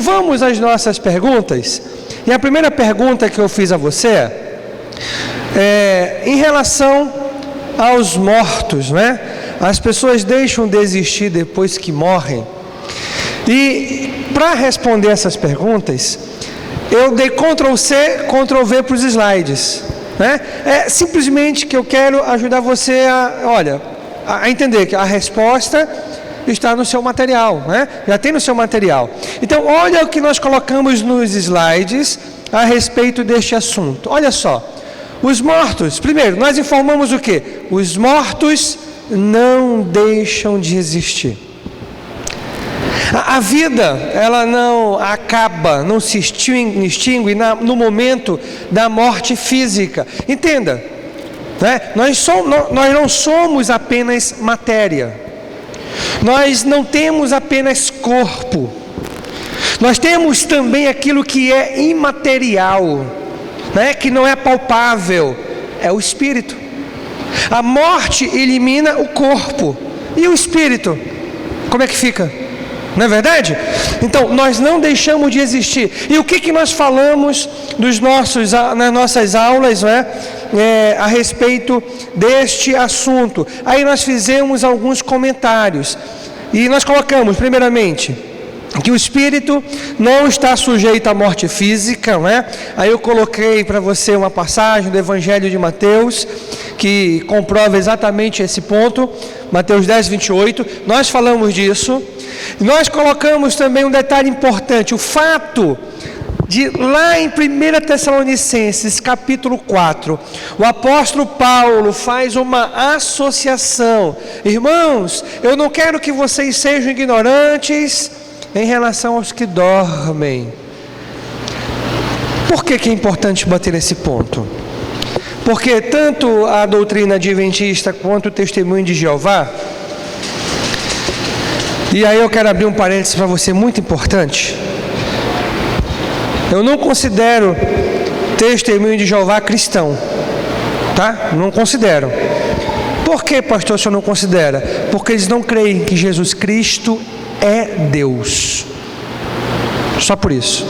vamos às nossas perguntas. E a primeira pergunta que eu fiz a você é em relação aos mortos, né? As pessoas deixam de existir depois que morrem. E para responder essas perguntas, eu dei Ctrl+C, Ctrl+V para os slides, né? É simplesmente que eu quero ajudar você a entender que a resposta está no seu material, né? Já tem no seu material. Então, olha o que nós colocamos nos slides a respeito deste assunto. Olha só, os mortos, primeiro, nós informamos o quê? Os mortos não deixam de existir. A vida, ela não acaba, não se extingue no momento da morte física. Entenda, né? Nós não somos apenas matéria. Nós não temos apenas corpo. Nós temos também aquilo que é imaterial, né? Que não é palpável, é o espírito. A morte elimina o corpo. E o espírito? Como é que fica? Não é verdade? Então, nós não deixamos de existir. E o que nós falamos nas nossas aulas, né? A respeito deste assunto? Aí nós fizemos alguns comentários. E nós colocamos, primeiramente, que o espírito não está sujeito à morte física, né? Aí eu coloquei para você uma passagem do Evangelho de Mateus, que comprova exatamente esse ponto, Mateus 10, 28, nós falamos disso. Nós colocamos também um detalhe importante, o fato de lá em 1 Tessalonicenses, capítulo 4, o apóstolo Paulo faz uma associação. Irmãos, eu não quero que vocês sejam ignorantes em relação aos que dormem. Por que é importante bater nesse ponto? Porque tanto a doutrina adventista quanto o testemunho de Jeová, e aí eu quero abrir um parênteses para você muito importante. Eu não considero testemunho de Jeová cristão, tá? Não considero. Por que, pastor, o senhor não considera? Porque eles não creem que Jesus Cristo é Deus. Só por isso.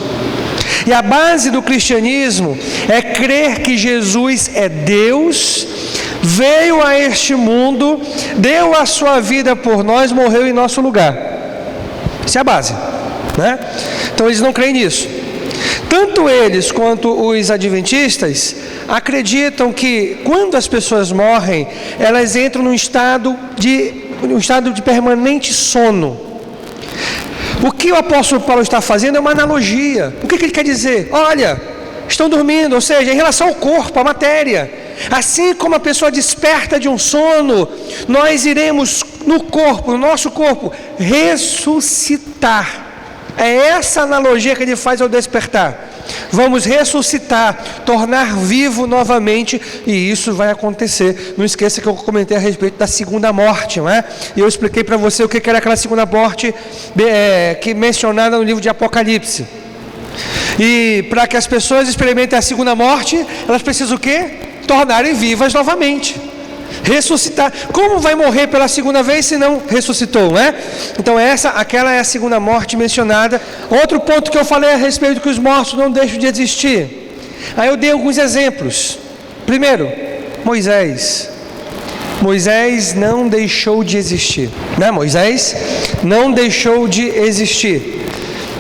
E a base do cristianismo é crer que Jesus é Deus, veio a este mundo, deu a sua vida por nós, morreu em nosso lugar. Essa é a base, né? Então eles não creem nisso. Tanto eles quanto os adventistas acreditam que quando as pessoas morrem, elas entram num estado de permanente sono. O que o apóstolo Paulo está fazendo é uma analogia. O que ele quer dizer? Olha, estão dormindo, ou seja, em relação ao corpo, à matéria. Assim como a pessoa desperta de um sono, nós iremos no corpo, no nosso corpo, ressuscitar. É essa analogia que ele faz ao despertar. Vamos ressuscitar, tornar vivo novamente, e isso vai acontecer. Não esqueça que eu comentei a respeito da segunda morte, não é? E eu expliquei para você o que era aquela segunda morte que é mencionada no livro de Apocalipse. E para que as pessoas experimentem a segunda morte, elas precisam o quê? Tornarem vivas novamente. Ressuscitar. Como vai morrer pela segunda vez se não ressuscitou, né? Então aquela é a segunda morte mencionada. Outro ponto que eu falei a respeito que os mortos não deixam de existir. Aí eu dei alguns exemplos. Primeiro, Moisés. Moisés não deixou de existir, né? Moisés não deixou de existir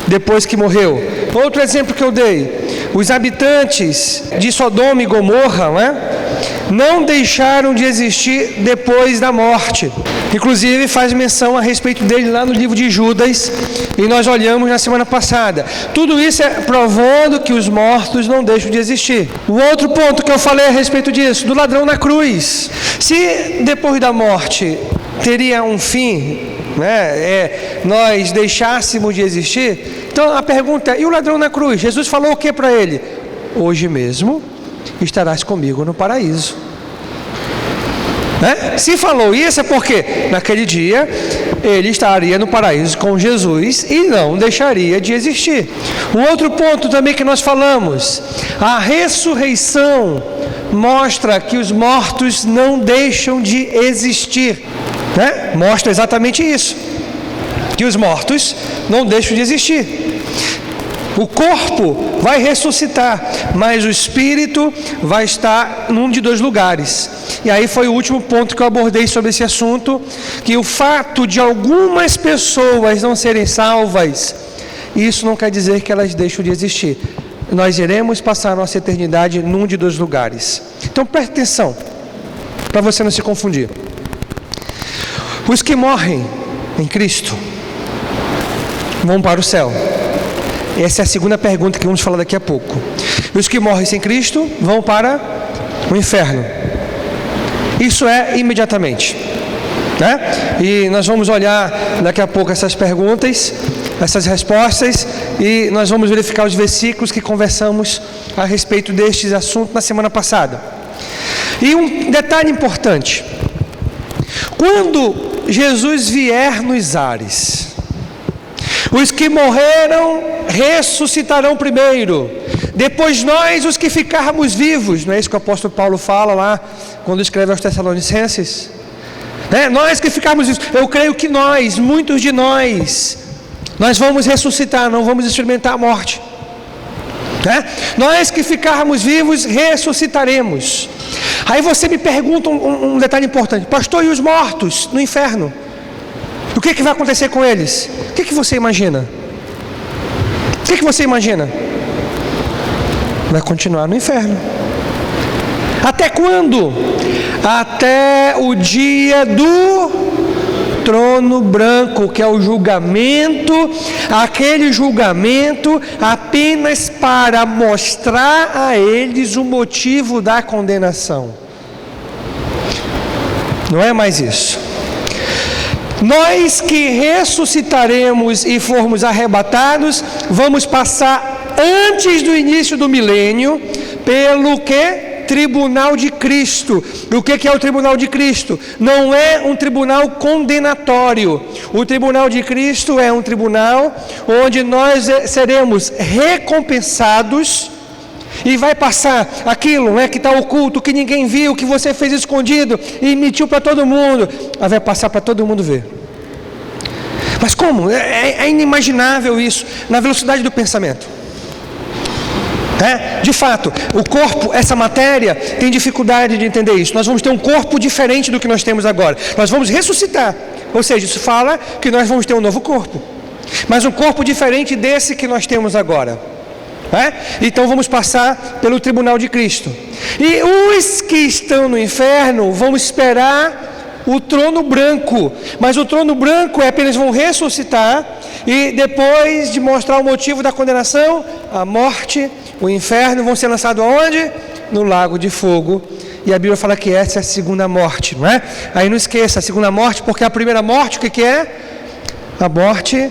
depois que morreu. Outro exemplo que eu dei, os habitantes de Sodoma e Gomorra, né? Não deixaram de existir depois da morte. Inclusive faz menção a respeito dele lá no livro de Judas, e nós olhamos na semana passada. Tudo isso é provando que os mortos não deixam de existir. O outro ponto que eu falei a respeito disso, do ladrão na cruz. Se depois da morte teria um fim, né, nós deixássemos de existir, então a pergunta é, e o ladrão na cruz? Jesus falou o que para ele? Hoje mesmo estarás comigo no paraíso. Né? Se falou isso é porque naquele dia ele estaria no paraíso com Jesus e não deixaria de existir. Um outro ponto também que nós falamos, a ressurreição mostra que os mortos não deixam de existir, né? Mostra exatamente isso, que os mortos não deixam de existir. O corpo vai ressuscitar, mas o espírito vai estar num de dois lugares. E aí foi o último ponto que eu abordei sobre esse assunto, que o fato de algumas pessoas não serem salvas, isso não quer dizer que elas deixam de existir. Nós iremos passar a nossa eternidade num de dois lugares. Então preste atenção, para você não se confundir. Os que morrem em Cristo vão para o céu. Essa é a segunda pergunta que vamos falar daqui a pouco. Os que morrem sem Cristo vão para o inferno. Isso é imediatamente, né? E nós vamos olhar daqui a pouco essas perguntas, essas respostas, e nós vamos verificar os versículos que conversamos a respeito destes assuntos na semana passada. E um detalhe importante: quando Jesus vier nos ares, os que morreram ressuscitarão primeiro, depois nós, os que ficarmos vivos. Não é isso que o apóstolo Paulo fala lá, quando escreve aos Tessalonicenses? Nós que ficarmos vivos, eu creio que nós, muitos de nós vamos ressuscitar, não vamos experimentar a morte. Nós que ficarmos vivos, ressuscitaremos. Aí você me pergunta um detalhe importante: pastor, e os mortos no inferno? O que vai acontecer com eles? O que você imagina? O que você imagina? Vai continuar no inferno. Até quando? Até o dia do trono branco, que é o julgamento, aquele julgamento apenas para mostrar a eles o motivo da condenação. Não é mais isso. Nós que ressuscitaremos e formos arrebatados, vamos passar antes do início do milênio pelo que? Tribunal de Cristo. O que é o tribunal de Cristo? Não é um tribunal condenatório. O tribunal de Cristo é um tribunal onde nós seremos recompensados, e vai passar aquilo, que está oculto, que ninguém viu, que você fez escondido e emitiu para todo mundo. Aí vai passar para todo mundo ver. Mas como? É inimaginável isso na velocidade do pensamento. De fato, o corpo, essa matéria, tem dificuldade de entender isso. Nós vamos ter um corpo diferente do que nós temos agora. Nós vamos ressuscitar. Ou seja, isso fala que nós vamos ter um novo corpo, mas um corpo diferente desse que nós temos agora. Então vamos passar pelo tribunal de Cristo. E os que estão no inferno vão esperar o trono branco. Mas o trono branco é apenas vão ressuscitar, e depois de mostrar o motivo da condenação, a morte, o inferno, vão ser lançados aonde? No lago de fogo. E a Bíblia fala que essa é a segunda morte, não é? Aí não esqueça, a segunda morte, porque a primeira morte, o que é? A morte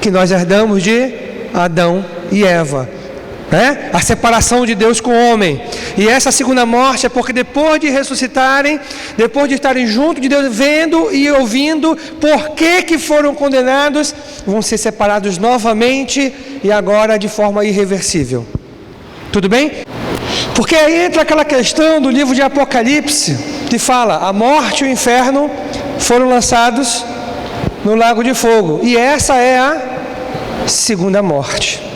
que nós herdamos de Adão e Eva. A separação de Deus com o homem. E essa segunda morte é porque depois de ressuscitarem, depois de estarem junto de Deus, vendo e ouvindo por que foram condenados, vão ser separados novamente, e agora de forma irreversível. Tudo bem? Porque aí entra aquela questão do livro de Apocalipse, que fala: a morte e o inferno foram lançados no lago de fogo, e essa é a segunda morte.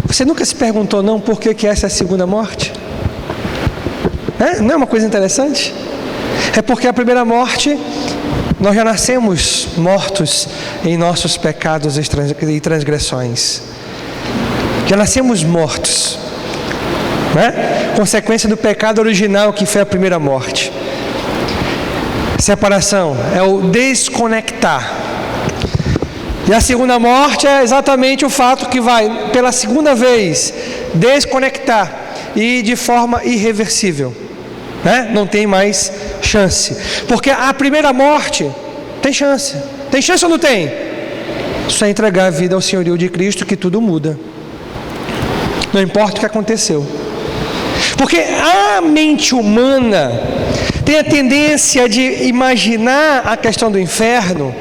Você nunca se perguntou não por que essa é a segunda morte? Não é uma coisa interessante? É porque a primeira morte, nós já nascemos mortos em nossos pecados e transgressões. Já nascemos mortos, consequência do pecado original, que foi a primeira morte. Separação é o desconectar. E a segunda morte é exatamente o fato que vai, pela segunda vez, desconectar, e de forma irreversível. Não tem mais chance. Porque a primeira morte tem chance. Tem chance ou não tem? Só entregar a vida ao senhorio de Cristo, que tudo muda. Não importa o que aconteceu. Porque a mente humana tem a tendência de imaginar a questão do inferno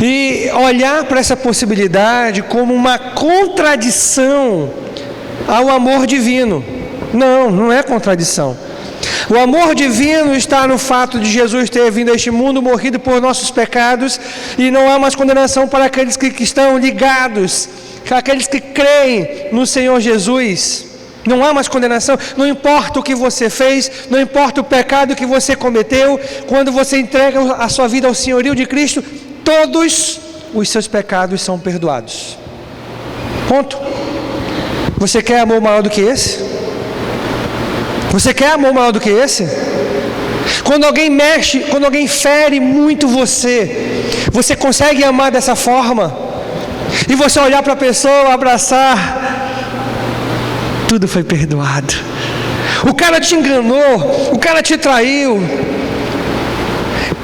e olhar para essa possibilidade como uma contradição ao amor divino. Não é contradição. O amor divino está no fato de Jesus ter vindo a este mundo, morrido por nossos pecados, e não há mais condenação para aqueles que estão ligados, aqueles que creem no Senhor Jesus. Não há mais condenação, não importa o que você fez, não importa o pecado que você cometeu, quando você entrega a sua vida ao senhorio de Cristo, todos os seus pecados são perdoados. Ponto. Você quer amor maior do que esse? Você quer amor maior do que esse? Quando alguém mexe, quando alguém fere muito você, você consegue amar dessa forma? E você olhar para a pessoa, abraçar, tudo foi perdoado. O cara te enganou, o cara te traiu,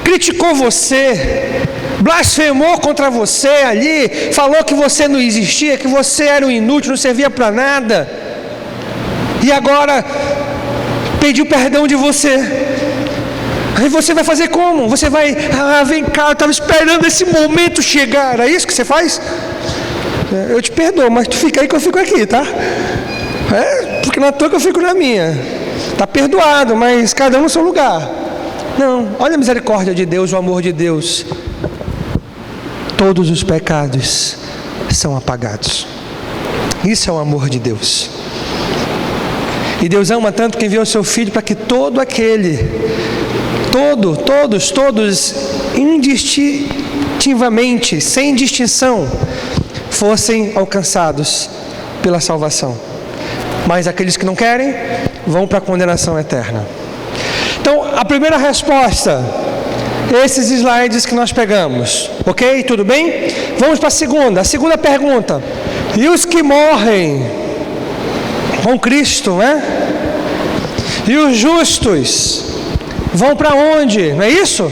criticou você, blasfemou contra você ali, falou que você não existia, que você era um inútil, não servia para nada, e agora pediu perdão de você. Aí você vai fazer como? Você vai, vem cá, eu estava esperando esse momento chegar. É isso que você faz? Eu te perdoo, mas tu fica aí que eu fico aqui, tá? Porque não é à toa que eu fico na minha. Está perdoado, mas cada um no seu lugar. Não, olha a misericórdia de Deus, o amor de Deus. Todos os pecados são apagados. Isso é o amor de Deus. E Deus ama tanto que enviou o seu Filho para que todo aquele, todos, indistintivamente, sem distinção, fossem alcançados pela salvação. Mas aqueles que não querem, vão para a condenação eterna. Então, a primeira resposta, esses slides que nós pegamos, ok? Tudo bem? Vamos para a segunda pergunta. E os que morrem com Cristo, né? E os justos vão para onde? Não é isso?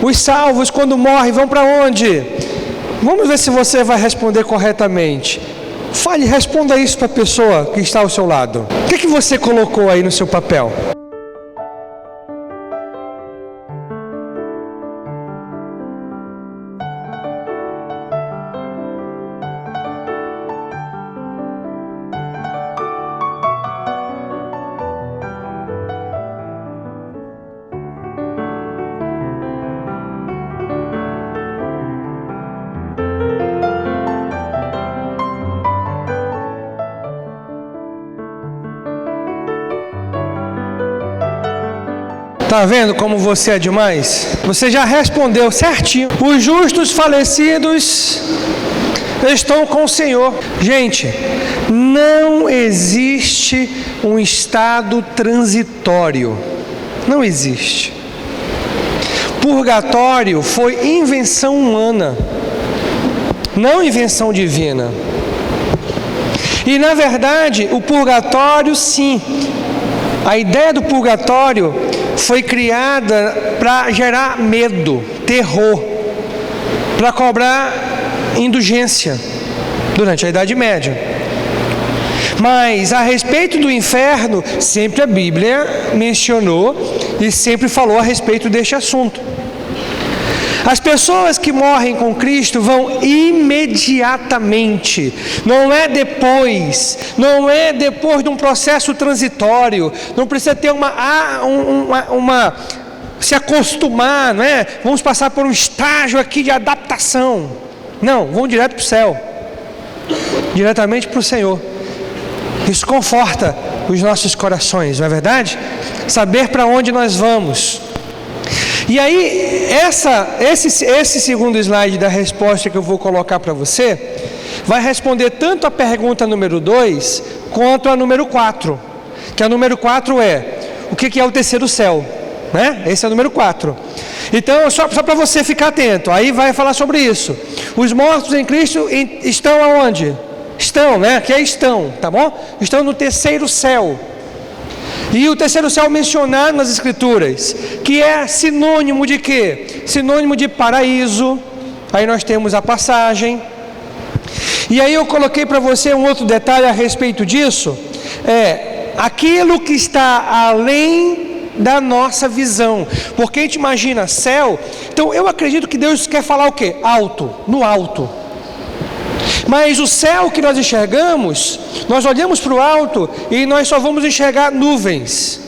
Os salvos, quando morrem, vão para onde? Vamos ver se você vai responder corretamente. Responda isso para a pessoa que está ao seu lado. O que você colocou aí no seu papel? Está vendo como você é demais? Você já respondeu certinho. Os justos falecidos estão com o Senhor. Gente, não existe um estado transitório. Não existe. Purgatório foi invenção humana, não invenção divina. E na verdade, o purgatório, sim, a ideia do purgatório foi criada para gerar medo, terror, para cobrar indulgência durante a Idade Média. Mas a respeito do inferno, sempre a Bíblia mencionou e sempre falou a respeito deste assunto. As pessoas que morrem com Cristo vão imediatamente, não é depois de um processo transitório, não precisa ter se acostumar, não é? Vamos passar por um estágio aqui de adaptação. Não, vão direto para o céu, diretamente para o Senhor. Isso conforta os nossos corações, não é verdade? Saber para onde nós vamos. E aí, esse segundo slide da resposta que eu vou colocar para você, vai responder tanto a pergunta número 2, quanto a número 4. Que a número 4 é, o que é o terceiro céu? Né? Esse é o número 4. Então, só para você ficar atento, aí vai falar sobre isso. Os mortos em Cristo estão aonde? Estão, né? Que é estão, tá bom? Estão no terceiro céu. E o terceiro céu mencionado nas Escrituras, que é sinônimo de quê? Sinônimo de paraíso. Aí nós temos a passagem. E aí eu coloquei para você um outro detalhe a respeito disso. Aquilo que está além da nossa visão. Porque a gente imagina céu. Então eu acredito que Deus quer falar o quê? Alto, no alto. Mas o céu que nós enxergamos, nós olhamos para o alto e nós só vamos enxergar nuvens.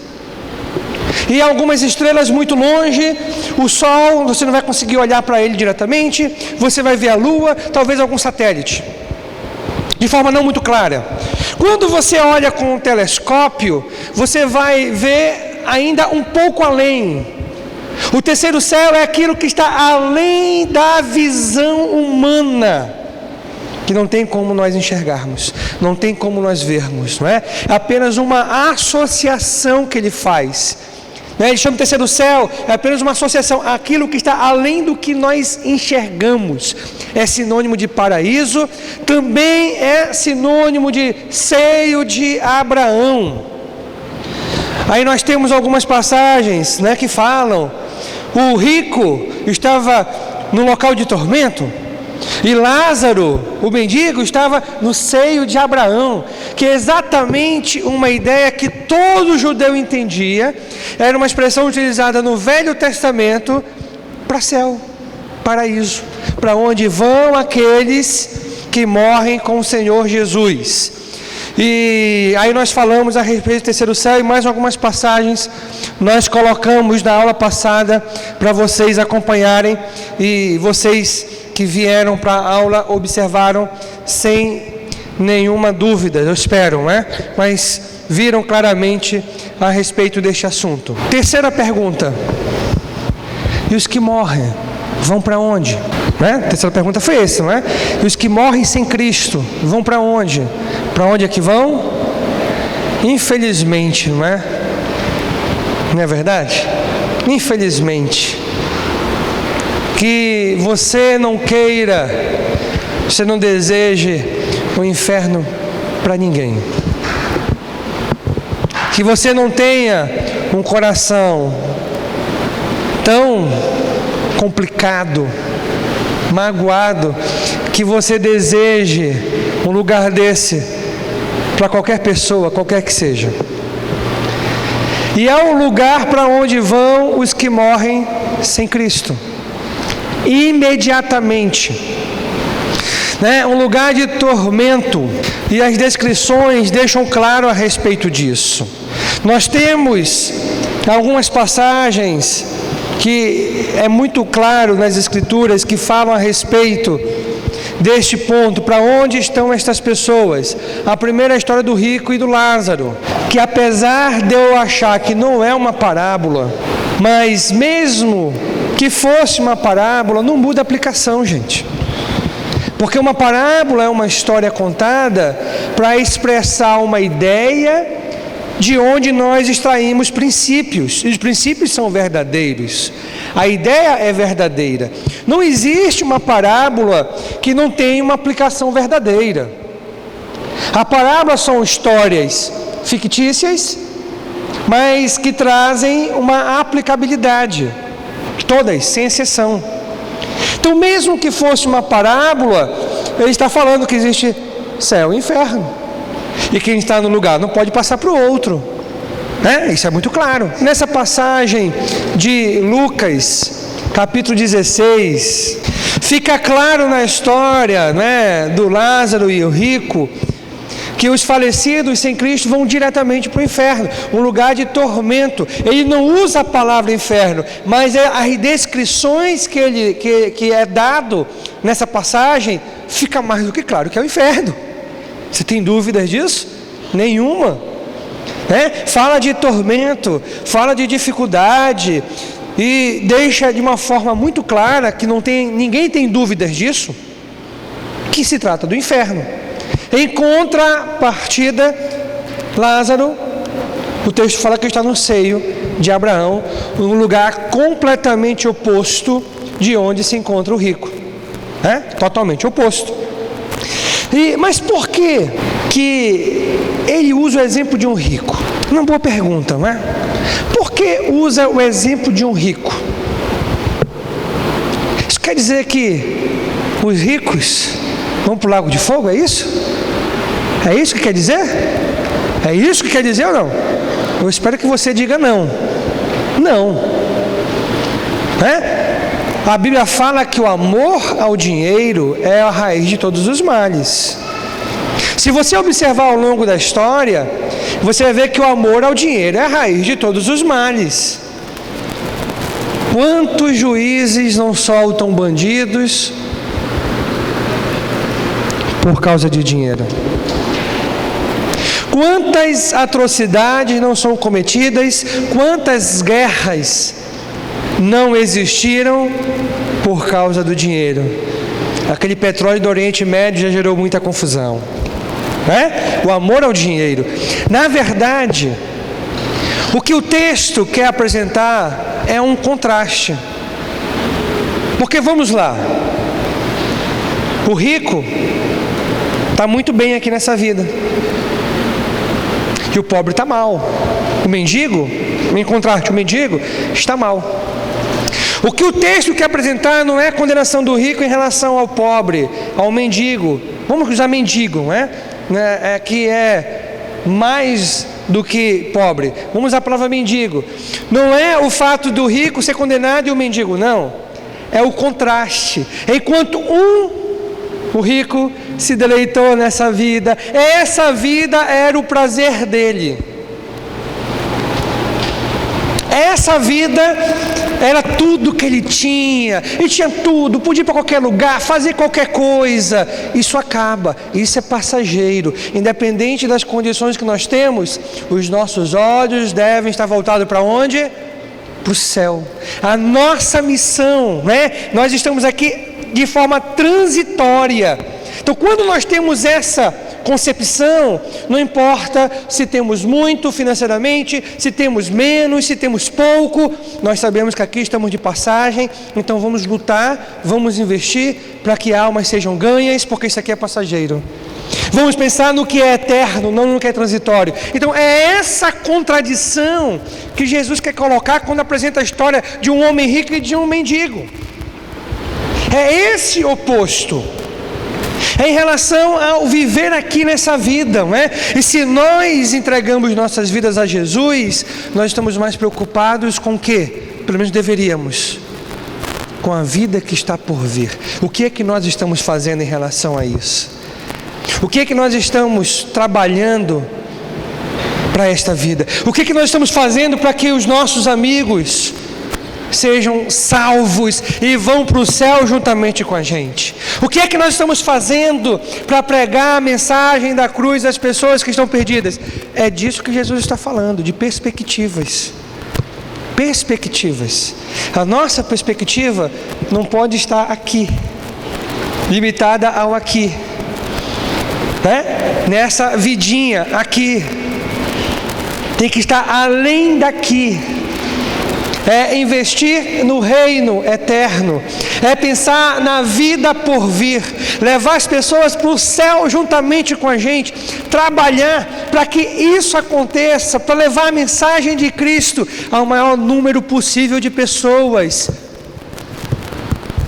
e algumas estrelas muito longe, o Sol, você não vai conseguir olhar para ele diretamente, você vai ver a Lua, talvez algum satélite, de forma não muito clara. Quando você olha com um telescópio, você vai ver ainda um pouco além. O terceiro céu é aquilo que está além da visão humana, que não tem como nós enxergarmos, não tem como nós vermos, não é? É apenas uma associação que ele faz, né? Ele chama de terceiro céu, é apenas uma associação, aquilo que está além do que nós enxergamos. É sinônimo de paraíso, também é sinônimo de seio de Abraão. Aí nós temos algumas passagens, né, que falam, o rico estava no local de tormento, e Lázaro, o mendigo, estava no seio de Abraão, que é exatamente uma ideia que todo judeu entendia, era uma expressão utilizada no Velho Testamento para céu, paraíso, para onde vão aqueles que morrem com o Senhor Jesus. E aí nós falamos a respeito do terceiro céu, e mais algumas passagens nós colocamos na aula passada para vocês acompanharem, e vocês que vieram para a aula observaram sem nenhuma dúvida, eu espero, né? Mas viram claramente a respeito deste assunto. Terceira pergunta: e os que morrem vão para onde? Né? A terceira pergunta foi essa, não é? E os que morrem sem Cristo vão para onde? Para onde é que vão? Infelizmente, não é? Não é verdade? Infelizmente, que você não queira, você não deseje o inferno para ninguém. Que você não tenha um coração tão complicado, magoado, que você deseje um lugar desse para qualquer pessoa, qualquer que seja. E é um lugar para onde vão os que morrem sem Cristo, imediatamente, né? Um lugar de tormento, e as descrições deixam claro a respeito disso. Nós temos algumas passagens que é muito claro nas Escrituras, que falam a respeito deste ponto, para onde estão estas pessoas. A primeira é a história do rico e do Lázaro, que apesar de eu achar que não é uma parábola, mas mesmo que fosse uma parábola, não muda a aplicação, gente. Porque uma parábola é uma história contada para expressar uma ideia de onde nós extraímos princípios, e os princípios são verdadeiros, a ideia é verdadeira. Não existe uma parábola que não tenha uma aplicação verdadeira. A parábola são histórias fictícias, mas que trazem uma aplicabilidade, todas, sem exceção. Então, mesmo que fosse uma parábola, ele está falando que existe céu e inferno, e quem está no lugar não pode passar para o outro, né? Isso é muito claro. Nessa passagem de Lucas, capítulo 16, fica claro na história, né, do Lázaro e o rico, que os falecidos sem Cristo vão diretamente para o inferno, um lugar de tormento. Ele não usa a palavra inferno, mas as descrições que é dado nessa passagem, fica mais do que claro que é o inferno. Você tem dúvidas disso? Nenhuma, né? Fala de tormento, fala de dificuldade, e deixa de uma forma muito clara, que ninguém tem dúvidas disso, que se trata do inferno. Em contrapartida, Lázaro, o texto fala que está no seio de Abraão, um lugar completamente oposto de onde se encontra o rico, né? Totalmente oposto. Mas por que ele usa o exemplo de um rico? Uma boa pergunta, não é? Por que usa o exemplo de um rico? Isso quer dizer que os ricos vão para o lago de fogo, é isso? É isso que quer dizer? É isso que quer dizer ou não? Eu espero que você diga não. Não. A Bíblia fala que o amor ao dinheiro é a raiz de todos os males. Se você observar ao longo da história, você vai ver que o amor ao dinheiro é a raiz de todos os males. Quantos juízes não soltam bandidos por causa de dinheiro? Quantas atrocidades não são cometidas? Quantas guerras não existiram por causa do dinheiro? Aquele petróleo do Oriente Médio já gerou muita confusão, né? O amor ao dinheiro. Na verdade, o que o texto quer apresentar é um contraste. Porque vamos lá, o rico está muito bem aqui nessa vida, e o pobre está mal. O mendigo, em contraste, o mendigo está mal. O que o texto quer apresentar não é a condenação do rico em relação ao pobre, ao mendigo. Vamos usar mendigo, né? Que é mais do que pobre. Vamos usar a palavra mendigo. Não é o fato do rico ser condenado e o mendigo, não. É o contraste. Enquanto o rico se deleitou nessa vida, essa vida era o prazer dele. Essa vida era tudo que ele tinha. Ele tinha tudo, podia ir para qualquer lugar, fazer qualquer coisa. Isso acaba, isso é passageiro. Independente das condições que nós temos, os nossos olhos devem estar voltados para onde? Para o céu. A nossa missão, né? Nós estamos aqui de forma transitória. Então, quando nós temos essa concepção, não importa se temos muito financeiramente, se temos menos, se temos pouco, nós sabemos que aqui estamos de passagem, então vamos lutar, vamos investir para que almas sejam ganhas, porque isso aqui é passageiro. Vamos pensar no que é eterno, não no que é transitório. Então é essa contradição que Jesus quer colocar quando apresenta a história de um homem rico e de um mendigo. É esse oposto. É em relação ao viver aqui nessa vida, não é? E se nós entregamos nossas vidas a Jesus, nós estamos mais preocupados com o quê? Pelo menos deveríamos. Com a vida que está por vir. O que é que nós estamos fazendo em relação a isso? O que é que nós estamos trabalhando para esta vida? O que é que nós estamos fazendo para que os nossos amigos sejam salvos e vão para o céu juntamente com a gente? O que é que nós estamos fazendo para pregar a mensagem da cruz às pessoas que estão perdidas? É disso que Jesus está falando, de perspectivas. Perspectivas. A nossa perspectiva não pode estar aqui, limitada ao aqui, né? Nessa vidinha aqui. Tem que estar além daqui. É investir no reino eterno, é pensar na vida por vir, levar as pessoas para o céu juntamente com a gente, trabalhar para que isso aconteça, para levar a mensagem de Cristo ao maior número possível de pessoas,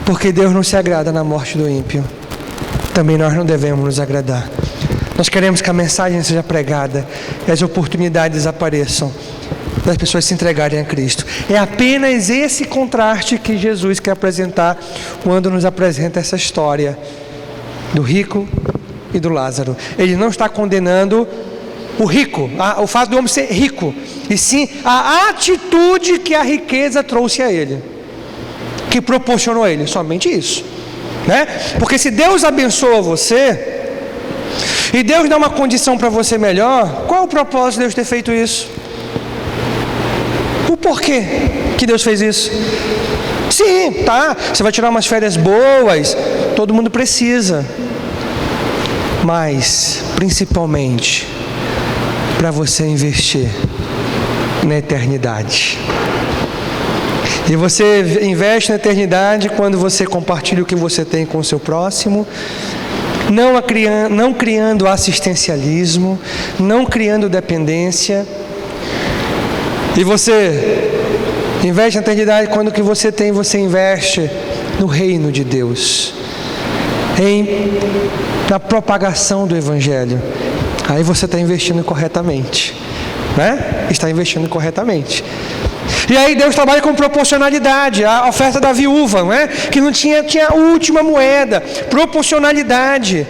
porque Deus não se agrada na morte do ímpio, também nós não devemos nos agradar. Nós queremos que a mensagem seja pregada e as oportunidades apareçam das pessoas se entregarem a Cristo. É apenas esse contraste que Jesus quer apresentar quando nos apresenta essa história do rico e do Lázaro. Ele não está condenando o rico, o fato do homem ser rico, e sim a atitude que a riqueza trouxe a ele, que proporcionou a ele, somente isso, né? Porque se Deus abençoa você e Deus dá uma condição para você melhor, qual é o propósito de Deus ter feito isso? O porquê que Deus fez isso? Sim, tá, você vai tirar umas férias boas, todo mundo precisa, mas principalmente para você investir na eternidade. E você investe na eternidade quando você compartilha o que você tem com o seu próximo, não criando assistencialismo, não criando dependência. E você investe na eternidade quando o que você tem, você investe no reino de Deus, na propagação do Evangelho. Aí você está investindo corretamente, né? Está investindo corretamente. E aí Deus trabalha com proporcionalidade. A oferta da viúva, não é? Que não tinha a última moeda. Proporcionalidade.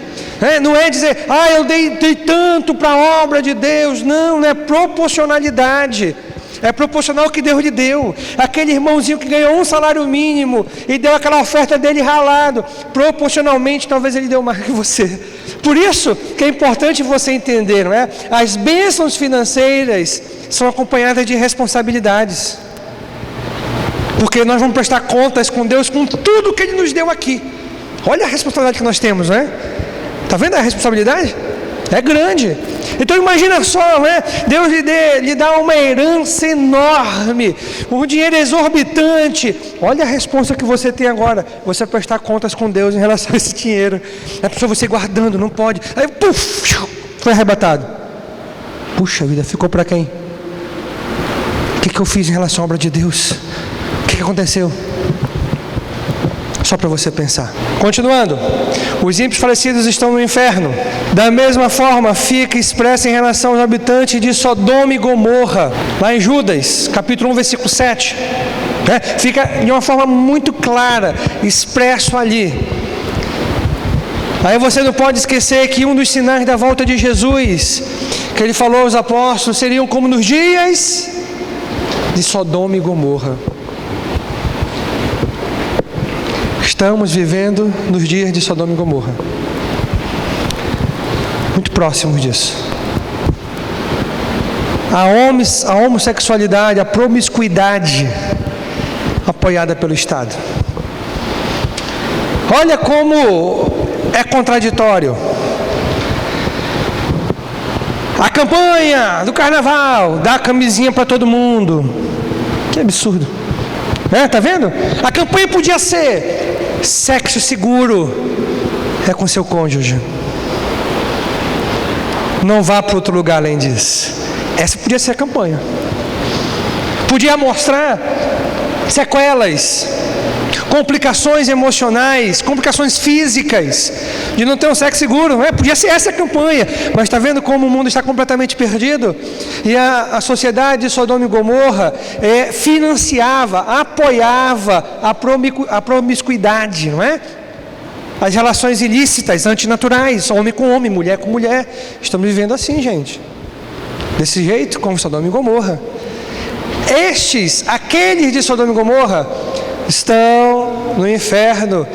Não é dizer, eu dei tanto para a obra de Deus. Não é proporcionalidade. É proporcional ao que Deus lhe deu. Aquele irmãozinho que ganhou um salário mínimo e deu aquela oferta dele ralado, proporcionalmente talvez ele deu mais que você. Por isso que é importante você entender, não é? As bênçãos financeiras são acompanhadas de responsabilidades. Porque nós vamos prestar contas com Deus com tudo que Ele nos deu aqui. Olha a responsabilidade que nós temos, né? Está vendo a responsabilidade? É grande. Então imagina só, né? Deus lhe dá uma herança enorme, um dinheiro exorbitante. Olha a responsa que você tem agora. Você vai prestar contas com Deus em relação a esse dinheiro. É para você guardando, não pode. Aí, puf, foi arrebatado. Puxa vida, ficou para quem? O que eu fiz em relação à obra de Deus? O que aconteceu? Só para você pensar. Continuando. Os ímpios falecidos estão no inferno. Da mesma forma, fica expressa em relação aos habitantes de Sodoma e Gomorra. Lá em Judas, capítulo 1, versículo 7. Fica de uma forma muito clara, expresso ali. Aí você não pode esquecer que um dos sinais da volta de Jesus, que Ele falou aos apóstolos, seriam como nos dias de Sodoma e Gomorra. Estamos vivendo nos dias de Sodoma e Gomorra. Muito próximos disso. A homossexualidade, a promiscuidade apoiada pelo Estado. Olha como é contraditório. A campanha do carnaval, dá camisinha para todo mundo. Que absurdo. Tá vendo? A campanha podia ser: sexo seguro é com seu cônjuge. Não vá para outro lugar além disso. Essa podia ser a campanha. Podia mostrar sequelas, complicações emocionais, complicações físicas de não ter um sexo seguro, não é? Podia ser essa a campanha. Mas está vendo como o mundo está completamente perdido? E a sociedade de Sodoma e Gomorra financiava, apoiava a promiscuidade, não é? As relações ilícitas, antinaturais, homem com homem, mulher com mulher. Estamos vivendo assim, gente. Desse jeito, como Sodoma e Gomorra. Aqueles de Sodoma e Gomorra, estão no inferno,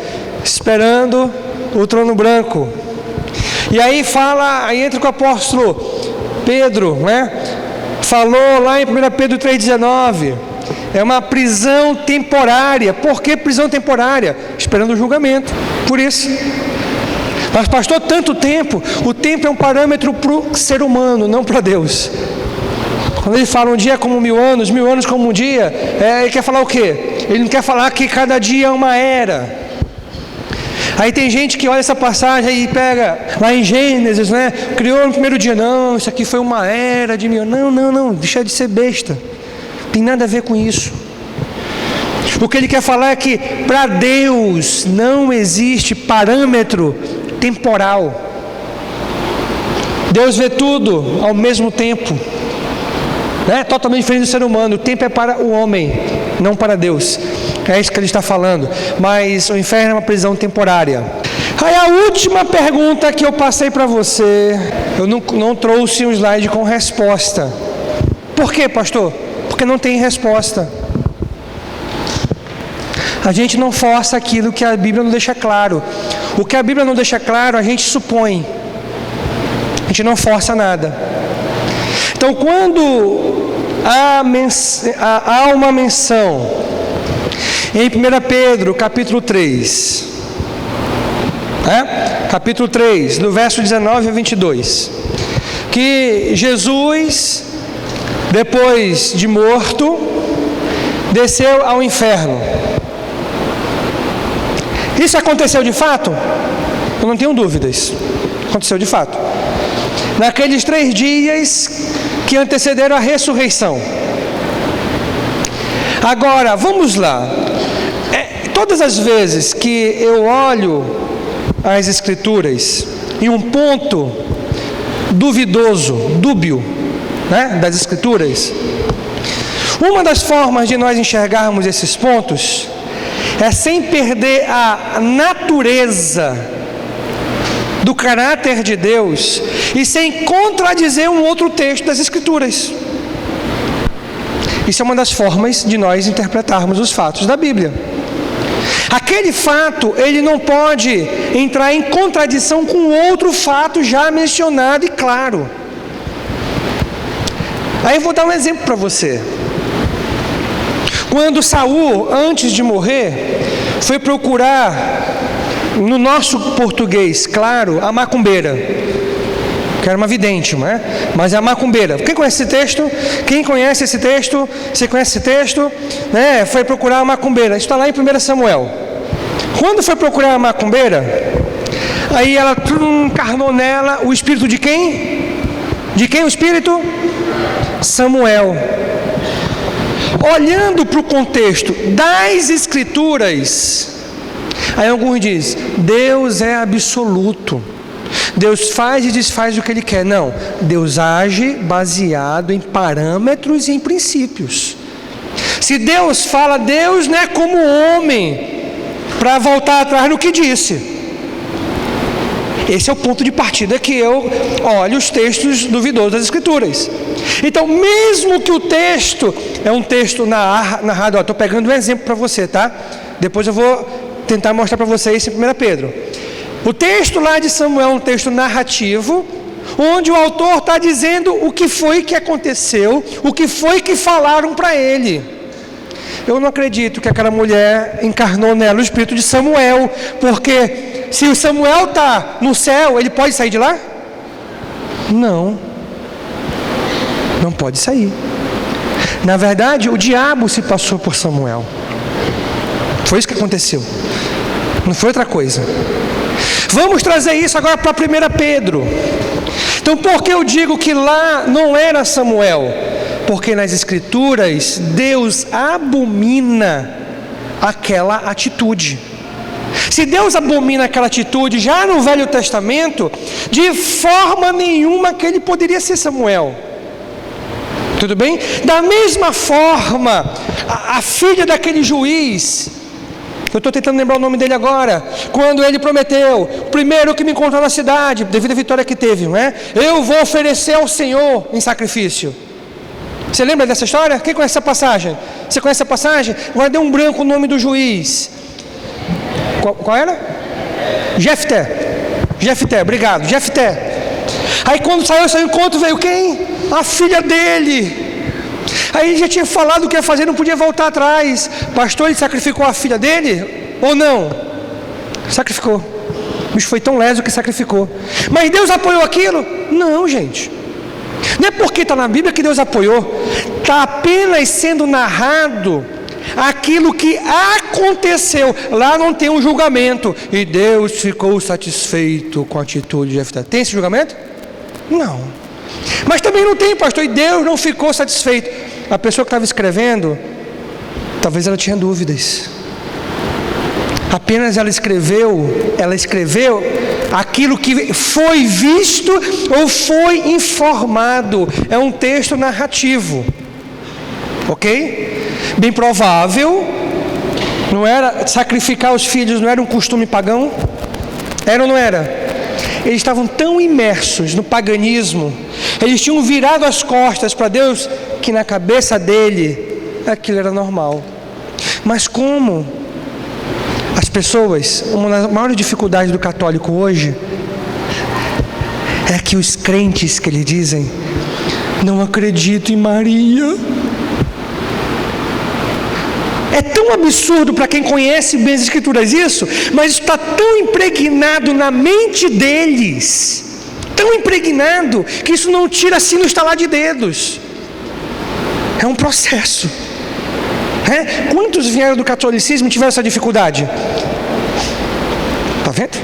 esperando o trono branco. E aí entra com o apóstolo Pedro, né? Falou lá em 1 Pedro 3,19. É uma prisão temporária. Por que prisão temporária? Esperando o julgamento. Por isso. Mas pastor, tanto tempo. O tempo é um parâmetro para o ser humano, não para Deus. Quando ele fala um dia como 1000 anos, 1000 anos como um dia, ele quer falar o quê? Ele não quer falar que cada dia é uma era. Aí tem gente que olha essa passagem e pega lá em Gênesis, né? Criou no primeiro dia. Não, isso aqui foi uma era de 1000 anos. Não, deixa de ser besta. Tem nada a ver com isso. O que ele quer falar é que para Deus não existe parâmetro temporal. Deus vê tudo ao mesmo tempo. Totalmente diferente do ser humano. O tempo é para o homem, não para Deus. É isso que ele está falando. Mas o inferno é uma prisão temporária. Aí a última pergunta que eu passei para você, eu não trouxe um slide com resposta. Por quê, pastor? Porque não tem resposta. A gente não força aquilo que a Bíblia não deixa claro. O que a Bíblia não deixa claro, a gente supõe. A gente não força nada. Então, quando há uma menção em 1 Pedro, capítulo 3, capítulo 3, do verso 19 a 22, que Jesus, depois de morto, desceu ao inferno. Isso aconteceu de fato? Eu não tenho dúvidas. Aconteceu de fato. Naqueles 3 dias que antecederam a ressurreição. Agora, vamos lá. Todas as vezes que eu olho as Escrituras em um ponto dúbio, das Escrituras, uma das formas de nós enxergarmos esses pontos é sem perder a natureza do caráter de Deus e sem contradizer um outro texto das Escrituras. Isso é uma das formas de nós interpretarmos os fatos da Bíblia. Aquele fato, ele não pode entrar em contradição com outro fato já mencionado e claro. Aí eu vou dar um exemplo para você. Quando Saul, antes de morrer, foi procurar, no nosso português, claro, a macumbeira, que era uma vidente, não é? Mas é a macumbeira. Quem conhece esse texto? Quem conhece esse texto? Você conhece esse texto? Né? Foi procurar a macumbeira. Isso está lá em 1 Samuel. Quando foi procurar a macumbeira, aí ela encarnou nela o espírito de quem? De quem o espírito? Samuel. Olhando para o contexto das Escrituras, aí alguns dizem, Deus é absoluto. Deus faz e desfaz o que Ele quer. Não, Deus age baseado em parâmetros e em princípios. Se Deus fala, Deus não é como homem para voltar atrás no que disse. Esse é o ponto de partida que eu olho os textos duvidosos das Escrituras. Então, mesmo que o texto é um texto narrado, estou pegando um exemplo para você, tá? Depois eu vou tentar mostrar para vocês em 1 Pedro. O texto lá de Samuel é um texto narrativo, onde o autor está dizendo o que foi que aconteceu, o que foi que falaram para ele. Eu não acredito que aquela mulher encarnou nela o espírito de Samuel, porque se o Samuel está no céu, ele pode sair de lá? Não. Não pode sair. Na verdade, o diabo se passou por Samuel. Foi isso que aconteceu. Não foi outra coisa. Vamos trazer isso agora para 1 Pedro. Então, por que eu digo que lá não era Samuel? Porque nas Escrituras, Deus abomina aquela atitude. Se Deus abomina aquela atitude já no Velho Testamento, de forma nenhuma que ele poderia ser Samuel. Tudo bem? Da mesma forma, a filha daquele juiz, eu estou tentando lembrar o nome dele agora, quando ele prometeu, o primeiro que me encontrou na cidade, devido à vitória que teve, não é? Eu vou oferecer ao Senhor em sacrifício. Você lembra dessa história? Quem conhece essa passagem? Você conhece essa passagem? Agora deu um branco o nome do juiz. Qual era? Jefté, obrigado, Jefté. Aí quando saiu esse encontro, veio quem? A filha dele. Aí ele já tinha falado o que ia fazer, não podia voltar atrás. Pastor, ele sacrificou a filha dele? Ou não? Sacrificou. O bicho foi tão leso que sacrificou. Mas Deus apoiou aquilo? Não, gente. Não é porque está na Bíblia que Deus apoiou. Está apenas sendo narrado aquilo que aconteceu. Lá não tem um julgamento. E Deus ficou satisfeito com a atitude de Jefté. Tem esse julgamento? Não. Mas também não tem, pastor, e Deus não ficou satisfeito. A pessoa que estava escrevendo, talvez ela tinha dúvidas. Apenas ela escreveu aquilo que foi visto ou foi informado. É um texto narrativo. Ok? Bem provável, não era sacrificar os filhos, não era um costume pagão? Era ou não era? Eles estavam tão imersos no paganismo, eles tinham virado as costas para Deus, que na cabeça dele aquilo era normal. Mas como as pessoas, uma das maiores dificuldades do católico hoje é que os crentes, que eles dizem, não acreditam em Maria. É tão absurdo para quem conhece bem as Escrituras isso, mas isso está tão impregnado na mente deles, tão impregnado, que isso não tira assim no estalar de dedos. É um processo. Quantos vieram do catolicismo e tiveram essa dificuldade? Está vendo?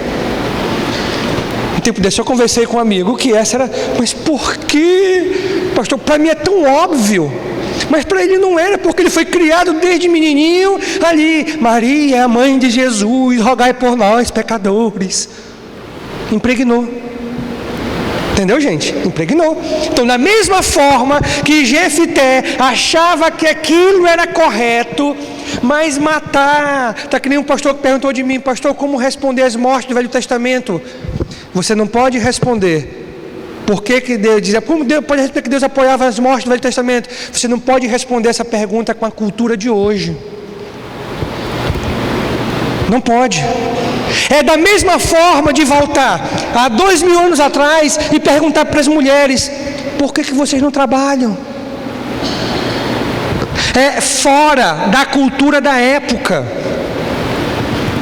Um tempo desse eu conversei com um amigo que essa era, mas por que, pastor? Para mim é tão óbvio. Mas para ele não era, porque ele foi criado desde menininho ali. Maria é a mãe de Jesus, rogai por nós, pecadores. Impregnou. Entendeu, gente? Impregnou. Então, da mesma forma que Jefté achava que aquilo era correto, mas matar, está que nem um pastor que perguntou de mim, pastor, como responder às mortes do Velho Testamento? Você não pode responder Por que Deus dizia, como Deus pode responder que Deus apoiava as mortes do Velho Testamento? Você não pode responder essa pergunta com a cultura de hoje. Não pode. É da mesma forma de voltar há 2000 anos atrás e perguntar para as mulheres, por que vocês não trabalham? É fora da cultura da época.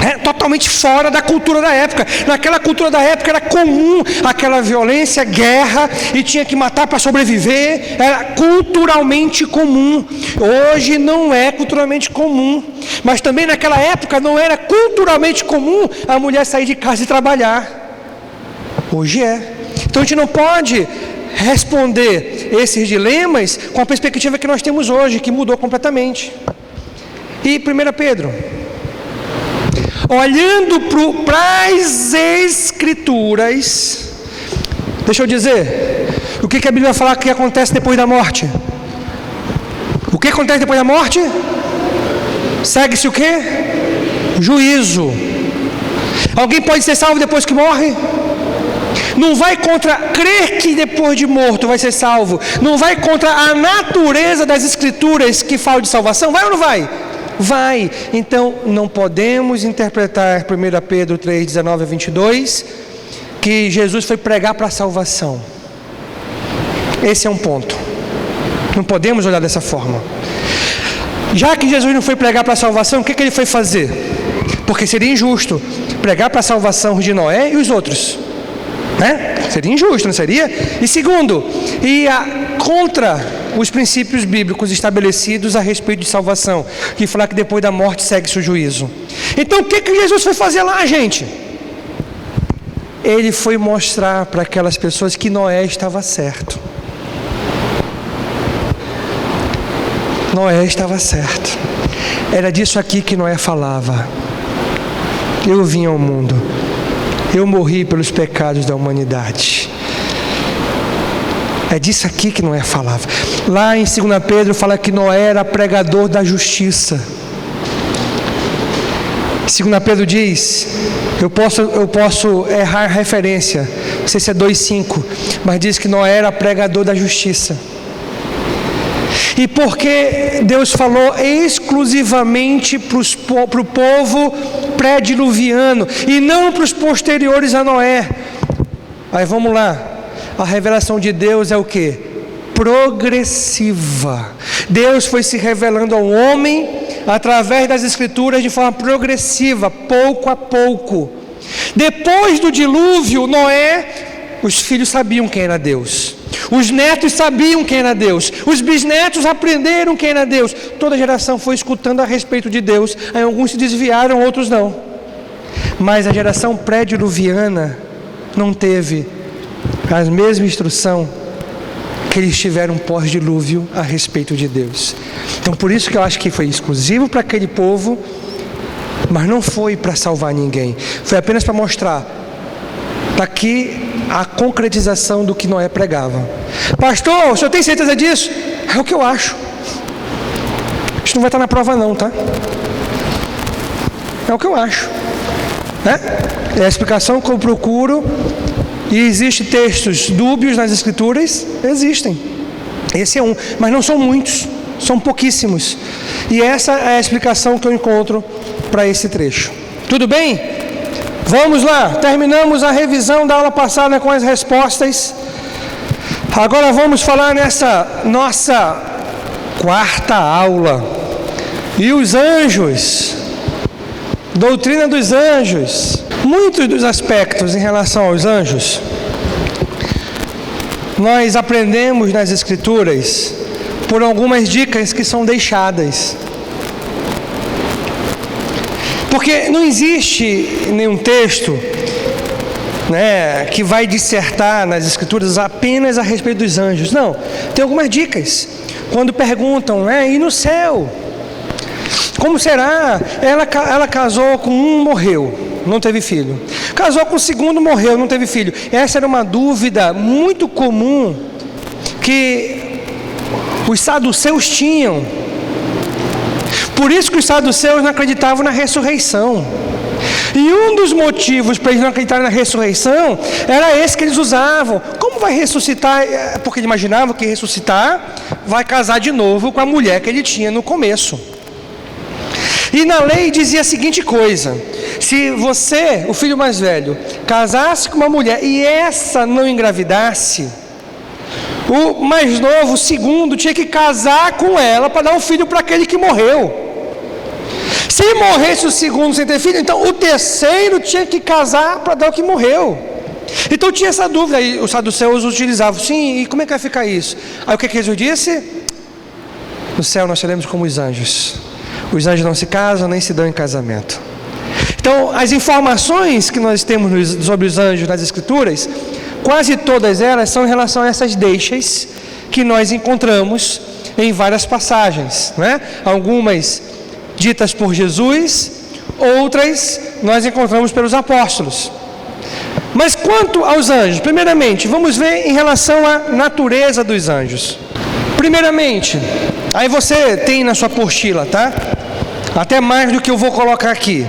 É totalmente fora da cultura da época. Naquela cultura da época era comum aquela violência, guerra, e tinha que matar para sobreviver. Era culturalmente comum. Hoje não é culturalmente comum. Mas também naquela época não era culturalmente comum a mulher sair de casa e trabalhar. Hoje é. Então a gente não pode responder esses dilemas com a perspectiva que nós temos hoje, que mudou completamente. E 1 Pedro, olhando para as Escrituras, deixa eu dizer, o que a Bíblia fala que acontece depois da morte? O que acontece depois da morte? Segue-se o quê? Juízo. Alguém pode ser salvo depois que morre? Não vai contra crer que depois de morto vai ser salvo. Não vai contra a natureza das Escrituras que fala de salvação. Vai ou não vai? Vai. Então não podemos interpretar 1 Pedro 3, 19 a 22 que Jesus foi pregar para a salvação. Esse é um ponto. Não podemos olhar dessa forma. Já que Jesus não foi pregar para a salvação, o que ele foi fazer? Porque seria injusto pregar para a salvação de Noé e os outros, né? Seria injusto, não seria? E segundo, ia contra os princípios bíblicos estabelecidos a respeito de salvação, que fala que depois da morte segue-se o juízo. Então o que Jesus foi fazer lá, gente? Ele foi mostrar para aquelas pessoas que Noé estava certo. Noé estava certo. Era disso aqui que Noé falava. Eu vim ao mundo. Eu morri pelos pecados da humanidade. É disso aqui que Noé falava. Lá em 2 Pedro fala que Noé era pregador da justiça. 2 Pedro diz, eu posso errar a referência, não sei se é 2,5, mas diz que Noé era pregador da justiça. E porque Deus falou exclusivamente para o povo pré-diluviano e não para os posteriores a Noé. Aí vamos lá, a revelação de Deus é o quê? Progressiva. Deus foi se revelando ao homem através das Escrituras de forma progressiva, pouco a pouco. Depois do dilúvio, Noé, os filhos sabiam quem era Deus. Os netos sabiam quem era Deus. Os bisnetos aprenderam quem era Deus. Toda geração foi escutando a respeito de Deus. Aí alguns se desviaram, outros não. Mas a geração pré-diluviana não teve a mesma instrução que eles tiveram pós-dilúvio a respeito de Deus. Então por isso que eu acho que foi exclusivo para aquele povo, mas não foi para salvar ninguém. Foi apenas para mostrar. Está aqui a concretização do que Noé pregava. Pastor, o senhor tem certeza disso? É o que eu acho. Isso não vai estar na prova não, tá? É o que eu acho. É a explicação que eu procuro. E existem textos dúbios nas Escrituras? Existem. Esse é um, mas não são muitos, são pouquíssimos. E essa é a explicação que eu encontro para esse trecho. Tudo bem? Vamos lá, terminamos a revisão da aula passada com as respostas. Agora vamos falar nessa nossa quarta aula. E os anjos, doutrina dos anjos. Muitos dos aspectos em relação aos anjos, nós aprendemos nas Escrituras por algumas dicas que são deixadas. Porque não existe nenhum texto, né, que vai dissertar nas Escrituras apenas a respeito dos anjos. Não, tem algumas dicas. Quando perguntam, e no céu? Como será? Ela casou com um, morreu, não teve filho. Casou com o segundo, morreu, não teve filho. Essa era uma dúvida muito comum que os saduceus tinham. Por isso que os saduceus não acreditavam na ressurreição. E um dos motivos para eles não acreditarem na ressurreição era esse que eles usavam. Como vai ressuscitar, porque ele imaginava que ressuscitar vai casar de novo com a mulher que ele tinha no começo. E na lei dizia a seguinte coisa: se você, o filho mais velho, casasse com uma mulher e essa não engravidasse, o mais novo, o segundo, tinha que casar com ela para dar um filho para aquele que morreu. Se morresse o segundo sem ter filho, então o terceiro tinha que casar para dar o que morreu. Então tinha essa dúvida, aí os saduceus utilizavam, sim, e como é que vai ficar isso? Aí o que Jesus disse? No céu nós seremos como os anjos. Os anjos não se casam, nem se dão em casamento. Então, as informações que nós temos sobre os anjos nas Escrituras, quase todas elas são em relação a essas deixas que nós encontramos em várias passagens, né? Algumas ditas por Jesus, outras nós encontramos pelos apóstolos. Mas quanto aos anjos, primeiramente, vamos ver em relação à natureza dos anjos. Primeiramente, aí você tem na sua apostila, tá? Até mais do que eu vou colocar aqui.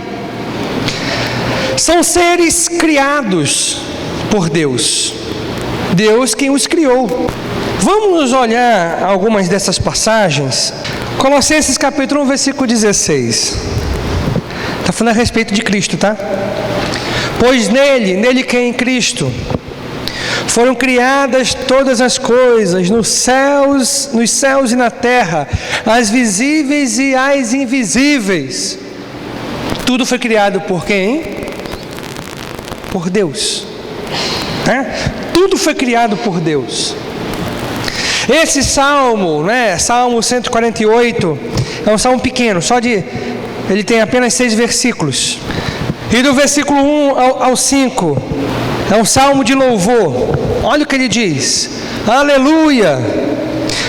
São seres criados por Deus. Deus quem os criou. Vamos olhar algumas dessas passagens. Colossenses capítulo 1, versículo 16. Está falando a respeito de Cristo, tá? Pois nele que é em Cristo, foram criadas todas as coisas, nos céus e na terra, as visíveis e as invisíveis. Tudo foi criado por quem? Por Deus. Tudo foi criado por Deus. Esse salmo, Salmo 148, é um salmo pequeno, ele tem apenas 6 versículos. E do versículo 1 ao 5, é um salmo de louvor. Olha o que ele diz: aleluia,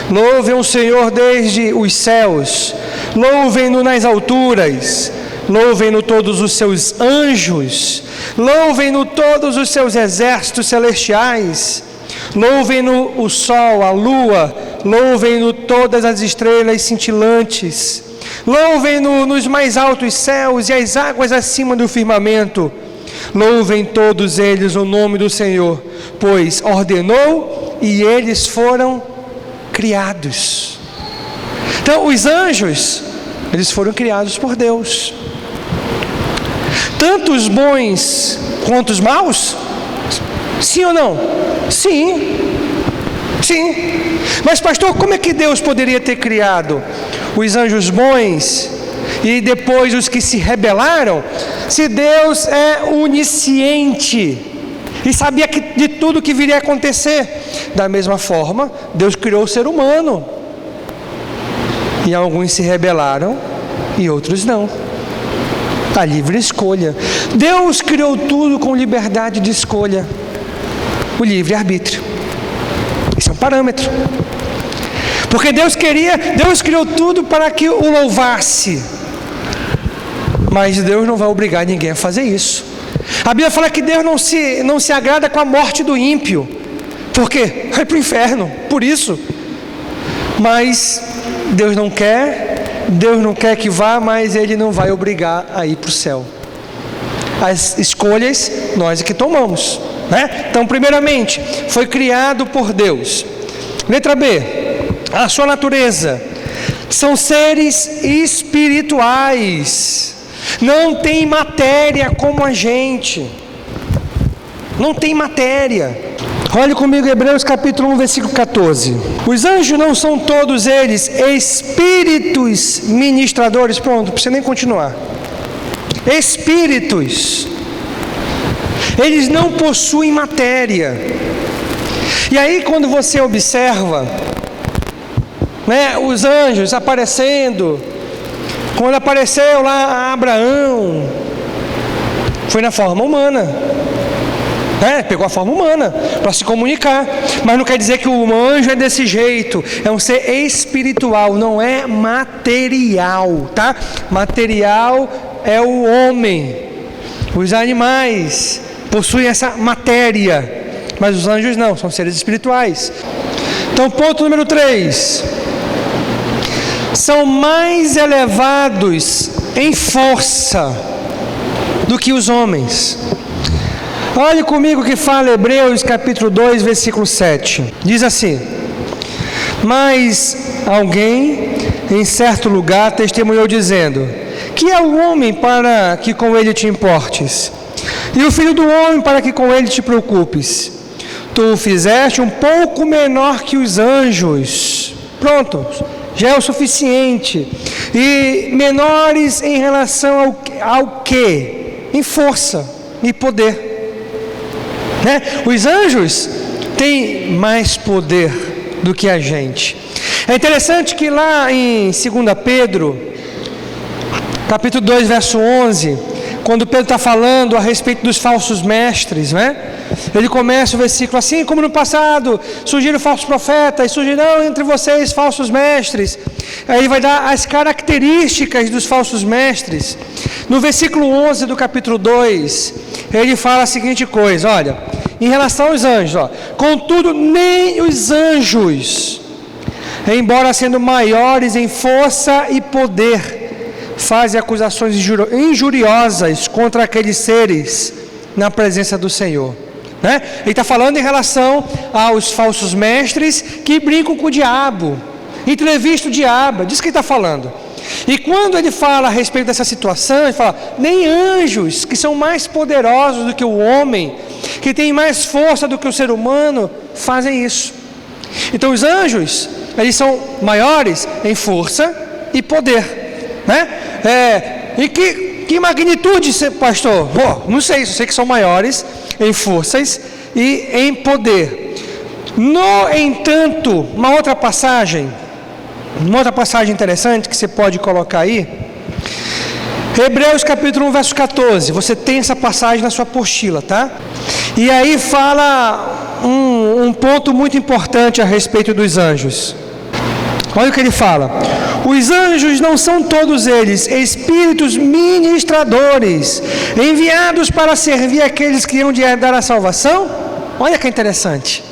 louvem o Senhor desde os céus, louvem-no nas alturas, louvem-no todos os seus anjos, louvem-no todos os seus exércitos celestiais, louvem-no o sol, a lua, louvem-no todas as estrelas cintilantes, louvem-no nos mais altos céus e as águas acima do firmamento. Louvem todos eles o nome do Senhor, pois ordenou e eles foram criados. Então, os anjos, eles foram criados por Deus. Tanto os bons quanto os maus? Sim ou não? Sim. Sim. Mas pastor, como é que Deus poderia ter criado os anjos bons e depois os que se rebelaram, se Deus é onisciente e sabia de tudo que viria a acontecer? Da mesma forma, Deus criou o ser humano, e alguns se rebelaram e outros não. A livre escolha. Deus criou tudo com liberdade de escolha, o livre-arbítrio. Esse é um parâmetro. Porque Deus criou tudo para que o louvasse. Mas Deus não vai obrigar ninguém a fazer isso. A Bíblia fala que Deus não se agrada com a morte do ímpio. Por quê? Vai para o inferno, por isso. Mas Deus não quer que vá, mas Ele não vai obrigar a ir para o céu. As escolhas nós é que tomamos, né? Então, primeiramente, foi criado por Deus. Letra B, a sua natureza. São seres espirituais. Não tem matéria como a gente. Não tem matéria. Olhe comigo Hebreus capítulo 1, versículo 14. Os anjos não são todos eles espíritos ministradores? Pronto, não precisa nem continuar. Espíritos. Eles não possuem matéria. E aí quando você observa, os anjos aparecendo, quando apareceu lá a Abraão, foi na forma humana. Pegou a forma humana para se comunicar, mas não quer dizer que o anjo é desse jeito. É um ser espiritual, não é material, tá? Material é o homem, os animais possuem essa matéria, mas os anjos não, são seres espirituais. Então, ponto número 3, são mais elevados em força do que os homens. Olhe comigo o que fala Hebreus capítulo 2, versículo 7. Diz assim: mas alguém em certo lugar testemunhou dizendo: que é o homem para que com ele te importes? E o filho do homem para que com ele te preocupes? Tu o fizeste um pouco menor que os anjos. Pronto, já é o suficiente. E menores em relação ao quê? Em força e poder. Né? Os anjos têm mais poder do que a gente. É interessante que lá em 2 Pedro, capítulo 2, verso 11, quando Pedro está falando a respeito dos falsos mestres, né? Ele começa o versículo assim: como no passado surgiram falsos profetas, surgirão entre vocês falsos mestres. Aí ele vai dar as características dos falsos mestres. No versículo 11 do capítulo 2, ele fala a seguinte coisa: olha, em relação aos anjos, ó, contudo nem os anjos, embora sendo maiores em força e poder, fazem acusações injuriosas contra aqueles seres na presença do Senhor. Né? Ele está falando em relação aos falsos mestres que brincam com o diabo, entrevistam o diabo, diz que ele está falando. E quando ele fala a respeito dessa situação, ele fala: nem anjos, que são mais poderosos do que o homem, que têm mais força do que o ser humano, fazem isso. Então os anjos, eles são maiores em força e poder, né? E que magnitude, pastor? Não sei, só sei que são maiores em forças e em poder. No entanto, uma outra passagem interessante que você pode colocar aí, Hebreus capítulo 1, verso 14. Você tem essa passagem na sua apostila, tá? E aí fala um ponto muito importante a respeito dos anjos. Olha o que ele fala: os anjos não são todos eles espíritos ministradores, enviados para servir aqueles que hão de herdar a salvação? Olha que interessante.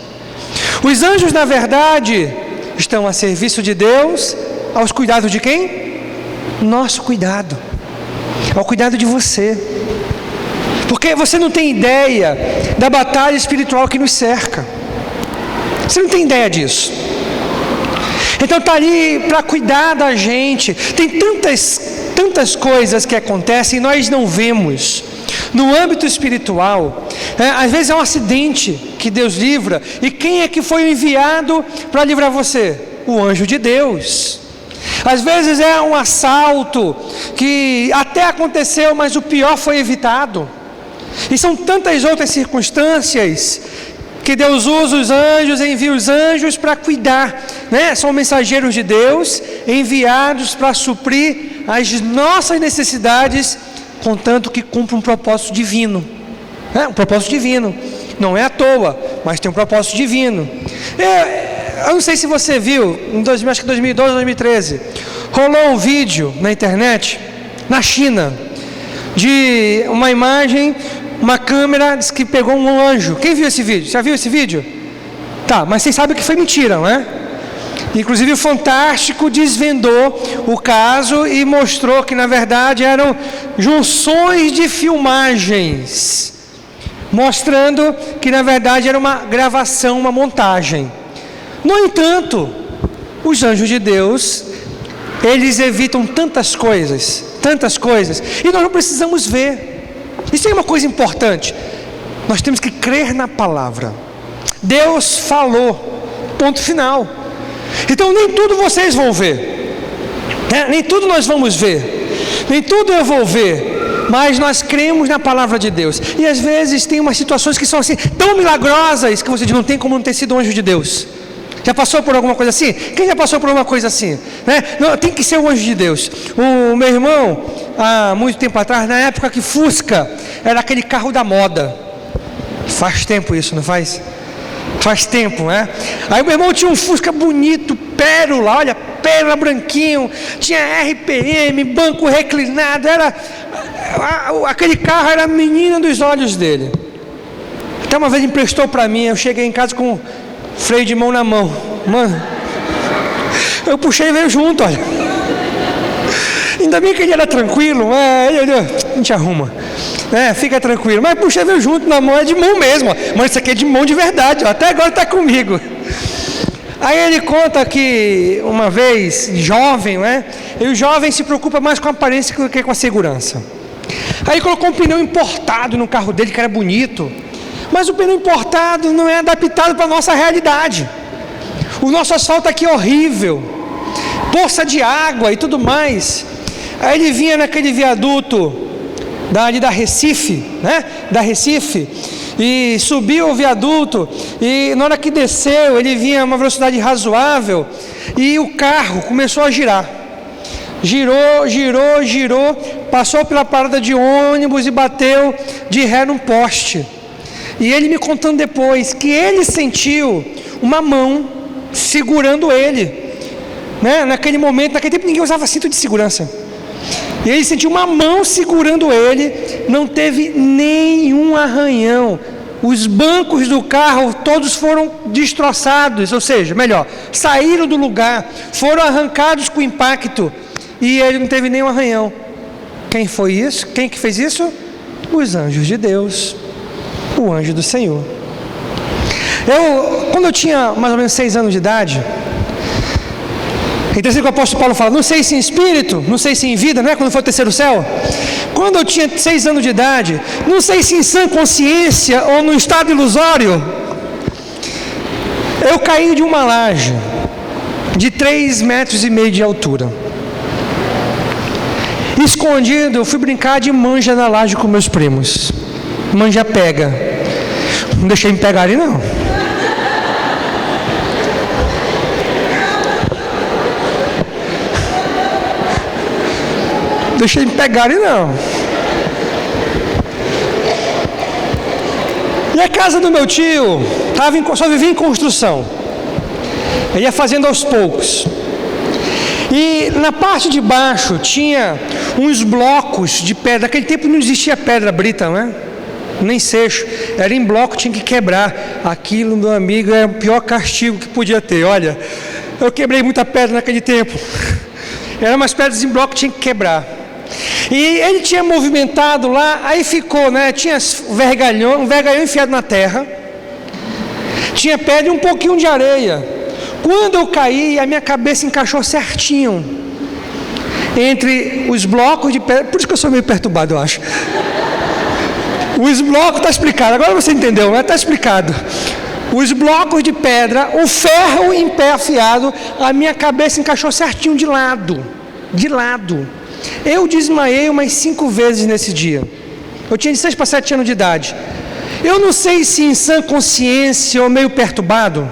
Os anjos, na verdade, estão a serviço de Deus, aos cuidados de quem? Nosso cuidado, ao cuidado de você. Porque você não tem ideia da batalha espiritual que nos cerca. Você não tem ideia disso. Então está ali para cuidar da gente. Tem tantas coisas que acontecem e nós não vemos. No âmbito espiritual, às vezes é um acidente que Deus livra. E quem é que foi enviado para livrar você? O anjo de Deus. Às vezes é um assalto que até aconteceu, mas o pior foi evitado. E são tantas outras circunstâncias que Deus usa os anjos, envia os anjos para cuidar, né? São mensageiros de Deus, enviados para suprir as nossas necessidades, contanto que cumpra um propósito divino. Um propósito divino, não é à toa, mas tem um propósito divino. Eu não sei se você viu, acho que 2012 ou 2013, rolou um vídeo na internet, na China, de uma imagem, uma câmera diz que pegou um anjo. Quem viu esse vídeo? Já viu esse vídeo? Tá, mas vocês sabem que foi mentira, não é? Inclusive o Fantástico desvendou o caso e mostrou que na verdade eram junções de filmagens, mostrando que na verdade era uma gravação, uma montagem. No entanto, os anjos de Deus, eles evitam tantas coisas, e nós não precisamos ver. Isso é uma coisa importante. Nós temos que crer na palavra. Deus falou, ponto final. Então nem tudo vocês vão ver, nem tudo nós vamos ver, nem tudo eu vou ver, mas nós cremos na palavra de Deus. E às vezes tem umas situações que são assim, tão milagrosas, que você diz: não tem como não ter sido um anjo de Deus. Já passou por alguma coisa assim? Quem já passou por uma coisa assim? Não, tem que ser um anjo de Deus. O meu irmão, há muito tempo atrás, na época que Fusca era aquele carro da moda. Faz tempo isso, não faz? Faz tempo, né? Aí meu irmão tinha um Fusca bonito, pérola, olha, pérola branquinho, tinha RPM, banco reclinado, aquele carro era a menina dos olhos dele. Até uma vez emprestou para mim, eu cheguei em casa com freio de mão na mão, mano, eu puxei e veio junto, olha. Ainda bem que ele era tranquilo, a gente arruma. Fica tranquilo. Mas puxa, veio junto na mão, é de mão mesmo. Mas isso aqui é de mão de verdade, ó. Até agora está comigo. Aí ele conta que uma vez, jovem, e o jovem se preocupa mais com a aparência do que com a segurança. Aí ele colocou um pneu importado no carro dele, que era bonito. Mas o pneu importado não é adaptado para a nossa realidade. O nosso asfalto aqui é horrível, poça de água e tudo mais. Aí ele vinha naquele viaduto da Recife, da Recife, e subiu o viaduto, e na hora que desceu, ele vinha a uma velocidade razoável, e o carro começou a girar. Girou, passou pela parada de ônibus e bateu de ré num poste. E ele me contando depois que ele sentiu uma mão segurando ele, naquele momento, naquele tempo ninguém usava cinto de segurança. E ele sentiu uma mão segurando ele, não teve nenhum arranhão. Os bancos do carro todos foram destroçados, ou seja, saíram do lugar, foram arrancados com impacto, e ele não teve nenhum arranhão. Quem foi isso? Quem que fez isso? Os anjos de Deus, o anjo do Senhor. Quando eu tinha mais ou menos 6 anos de idade, interessante que o apóstolo Paulo fala, não sei se em espírito, não sei se em vida, quando for o terceiro céu. Quando eu tinha 6 anos de idade, não sei se em sã consciência ou no estado ilusório, eu caí de uma laje de 3,5 metros de altura. Escondido, eu fui brincar de manja na laje com meus primos. Manja pega. Não deixei me pegarem, não. Deixei me pegarem, não. E a casa do meu tio só vivia em construção. Ele ia fazendo aos poucos. E na parte de baixo tinha uns blocos de pedra. Naquele tempo não existia pedra brita, nem seixo. Era em bloco, tinha que quebrar. Aquilo, meu amigo, é o pior castigo que podia ter. Olha, eu quebrei muita pedra naquele tempo. Eram umas pedras em bloco que tinha que quebrar. E ele tinha movimentado lá, aí ficou, tinha um vergalhão enfiado na terra, tinha pedra e um pouquinho de areia. Quando eu caí, a minha cabeça encaixou certinho entre os blocos de pedra. Por isso que eu sou meio perturbado, eu acho. Os blocos, está explicado, agora você entendeu, está explicado. Os blocos de pedra, o ferro em pé afiado, a minha cabeça encaixou certinho de lado. Eu desmaiei umas 5 vezes nesse dia. Eu tinha de 6 para 7 anos de idade. Eu não sei se em sã consciência ou meio perturbado.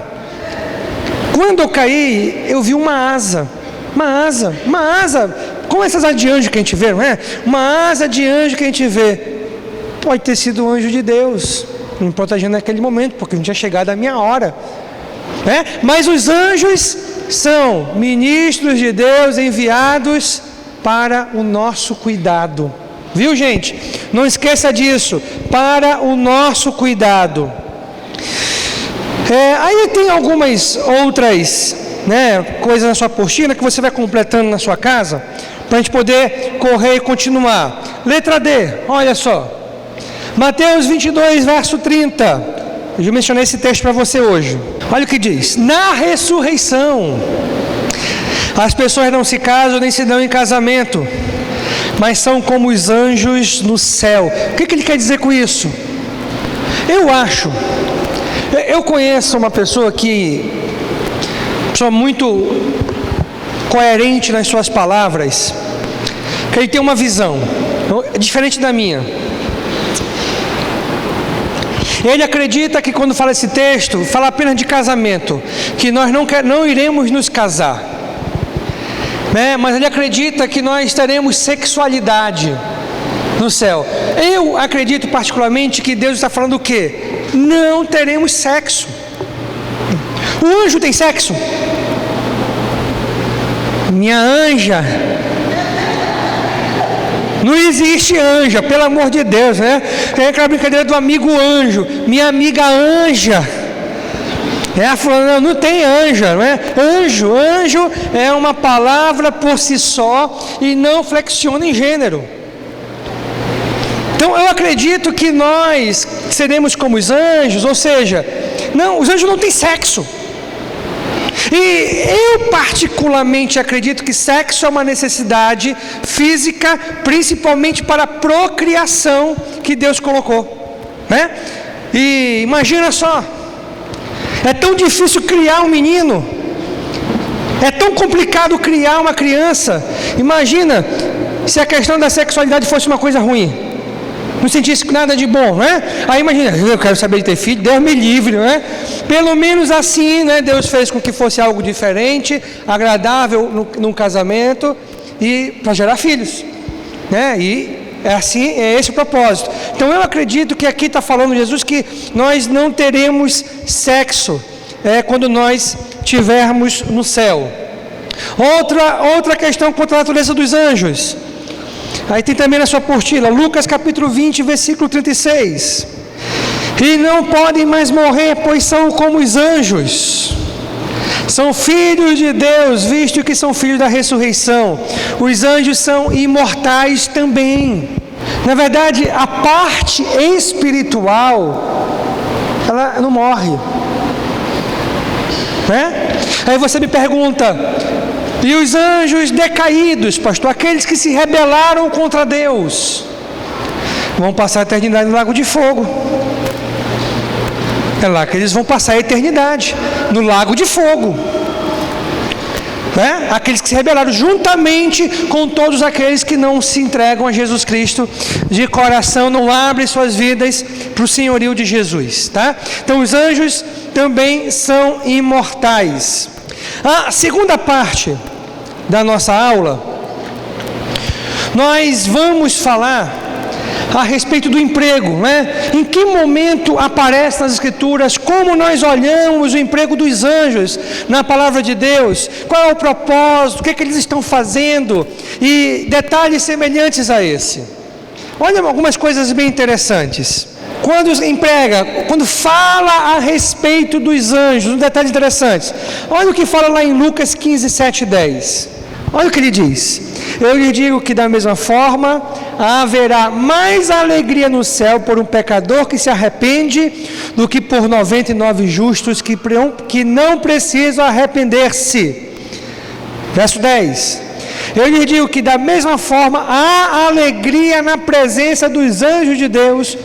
Quando eu caí, eu vi uma asa, como essas asas de anjo que a gente vê, uma asa de anjo que a gente vê. Pode ter sido o anjo de Deus me protegendo naquele momento, porque não tinha chegado a minha hora, Mas os anjos são ministros de Deus enviados para o nosso cuidado, viu, gente? Não esqueça disso, para o nosso cuidado. Aí tem algumas outras coisas na sua apostila que você vai completando na sua casa, para a gente poder correr e continuar. Letra D, olha só, Mateus 22, verso 30. Eu já mencionei esse texto para você hoje. Olha o que diz: na ressurreição, as pessoas não se casam nem se dão em casamento, mas são como os anjos no céu. O que ele quer dizer com isso? Eu conheço uma pessoa muito coerente nas suas palavras, que ele tem uma visão diferente da minha. Ele acredita que quando fala esse texto, fala apenas de casamento, que nós não iremos nos casar, mas ele acredita que nós teremos sexualidade no céu. Eu acredito particularmente que Deus está falando o quê? Não teremos sexo. O anjo tem sexo? Minha anja, não existe anja, pelo amor de Deus, Tem aquela brincadeira do amigo anjo, minha amiga anja. Ela falando, não tem anja, Anjo é uma palavra por si só e não flexiona em gênero. Então eu acredito que nós seremos como os anjos, ou seja, não, os anjos não têm sexo. E eu particularmente acredito que sexo é uma necessidade física, principalmente para a procriação que Deus colocou, né? E imagina só, é tão difícil criar um menino, é tão complicado criar uma criança. Imagina se a questão da sexualidade fosse uma coisa ruim, não sentisse nada de bom, né? Aí imagina, eu quero saber de ter filho, Deus me livre, né? Pelo menos assim, né? Deus fez com que fosse algo diferente, agradável num casamento e para gerar filhos, né? E é assim, é esse o propósito. Então eu acredito que aqui está falando Jesus que nós não teremos sexo quando nós estivermos no céu. Outra questão quanto à natureza dos anjos. Aí tem também na sua apostila, Lucas capítulo 20, versículo 36. E não podem mais morrer, pois são como os anjos. São filhos de Deus, visto que são filhos da ressurreição. Os anjos são imortais também. Na verdade, a parte espiritual, ela não morre, né? Aí você me pergunta, e os anjos decaídos, pastor, aqueles que se rebelaram contra Deus, vão passar a eternidade no lago de fogo. É lá que eles vão passar a eternidade, no lago de fogo, né? Aqueles que se rebelaram, juntamente com todos aqueles que não se entregam a Jesus Cristo de coração, não abrem suas vidas para o senhorio de Jesus, tá? Então os anjos também são imortais. A segunda parte da nossa aula, nós vamos falar a respeito do emprego, né? Em que momento aparece nas Escrituras, como nós olhamos o emprego dos anjos na palavra de Deus, qual é o propósito, o que eles estão fazendo, e detalhes semelhantes a esse. Olha algumas coisas bem interessantes. Quando fala a respeito dos anjos, um detalhe interessante, olha o que fala lá em Lucas 15, 7 e 10. Olha o que ele diz: eu lhe digo que da mesma forma haverá mais alegria no céu por um pecador que se arrepende do que por 99 justos que não precisam arrepender-se. Verso 10: eu lhe digo que da mesma forma há alegria na presença dos anjos de Deus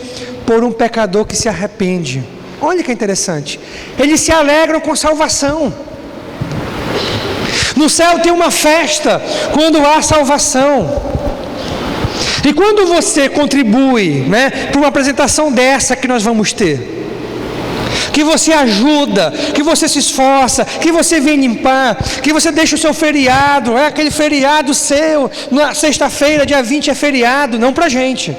por um pecador que se arrepende. Olha que interessante, eles se alegram com salvação. No céu tem uma festa quando há salvação. E quando você contribui, né, para uma apresentação dessa que nós vamos ter, que você ajuda, que você se esforça, que você vem limpar, que você deixa o seu feriado, aquele feriado seu, na sexta-feira, dia 20 é feriado, não para a gente.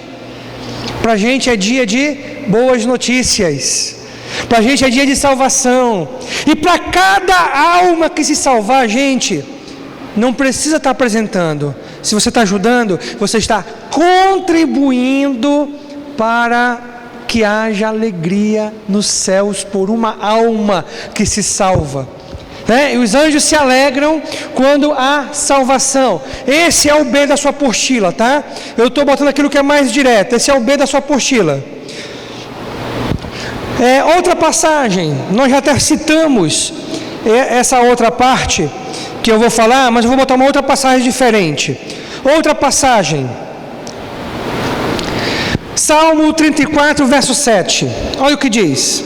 Para a gente é dia de boas notícias. Para a gente é dia de salvação. E para cada alma que se salvar, gente, não precisa estar apresentando. Se você está ajudando, você está contribuindo para que haja alegria nos céus por uma alma que se salva, né? E os anjos se alegram quando há salvação. Esse é o B da sua apostila, tá? Eu estou botando aquilo que é mais direto. Esse é o B da sua apostila. Outra passagem, nós já até citamos essa outra parte que eu vou falar, mas eu vou botar uma outra passagem diferente. Outra passagem, Salmo 34, verso 7. Olha o que diz: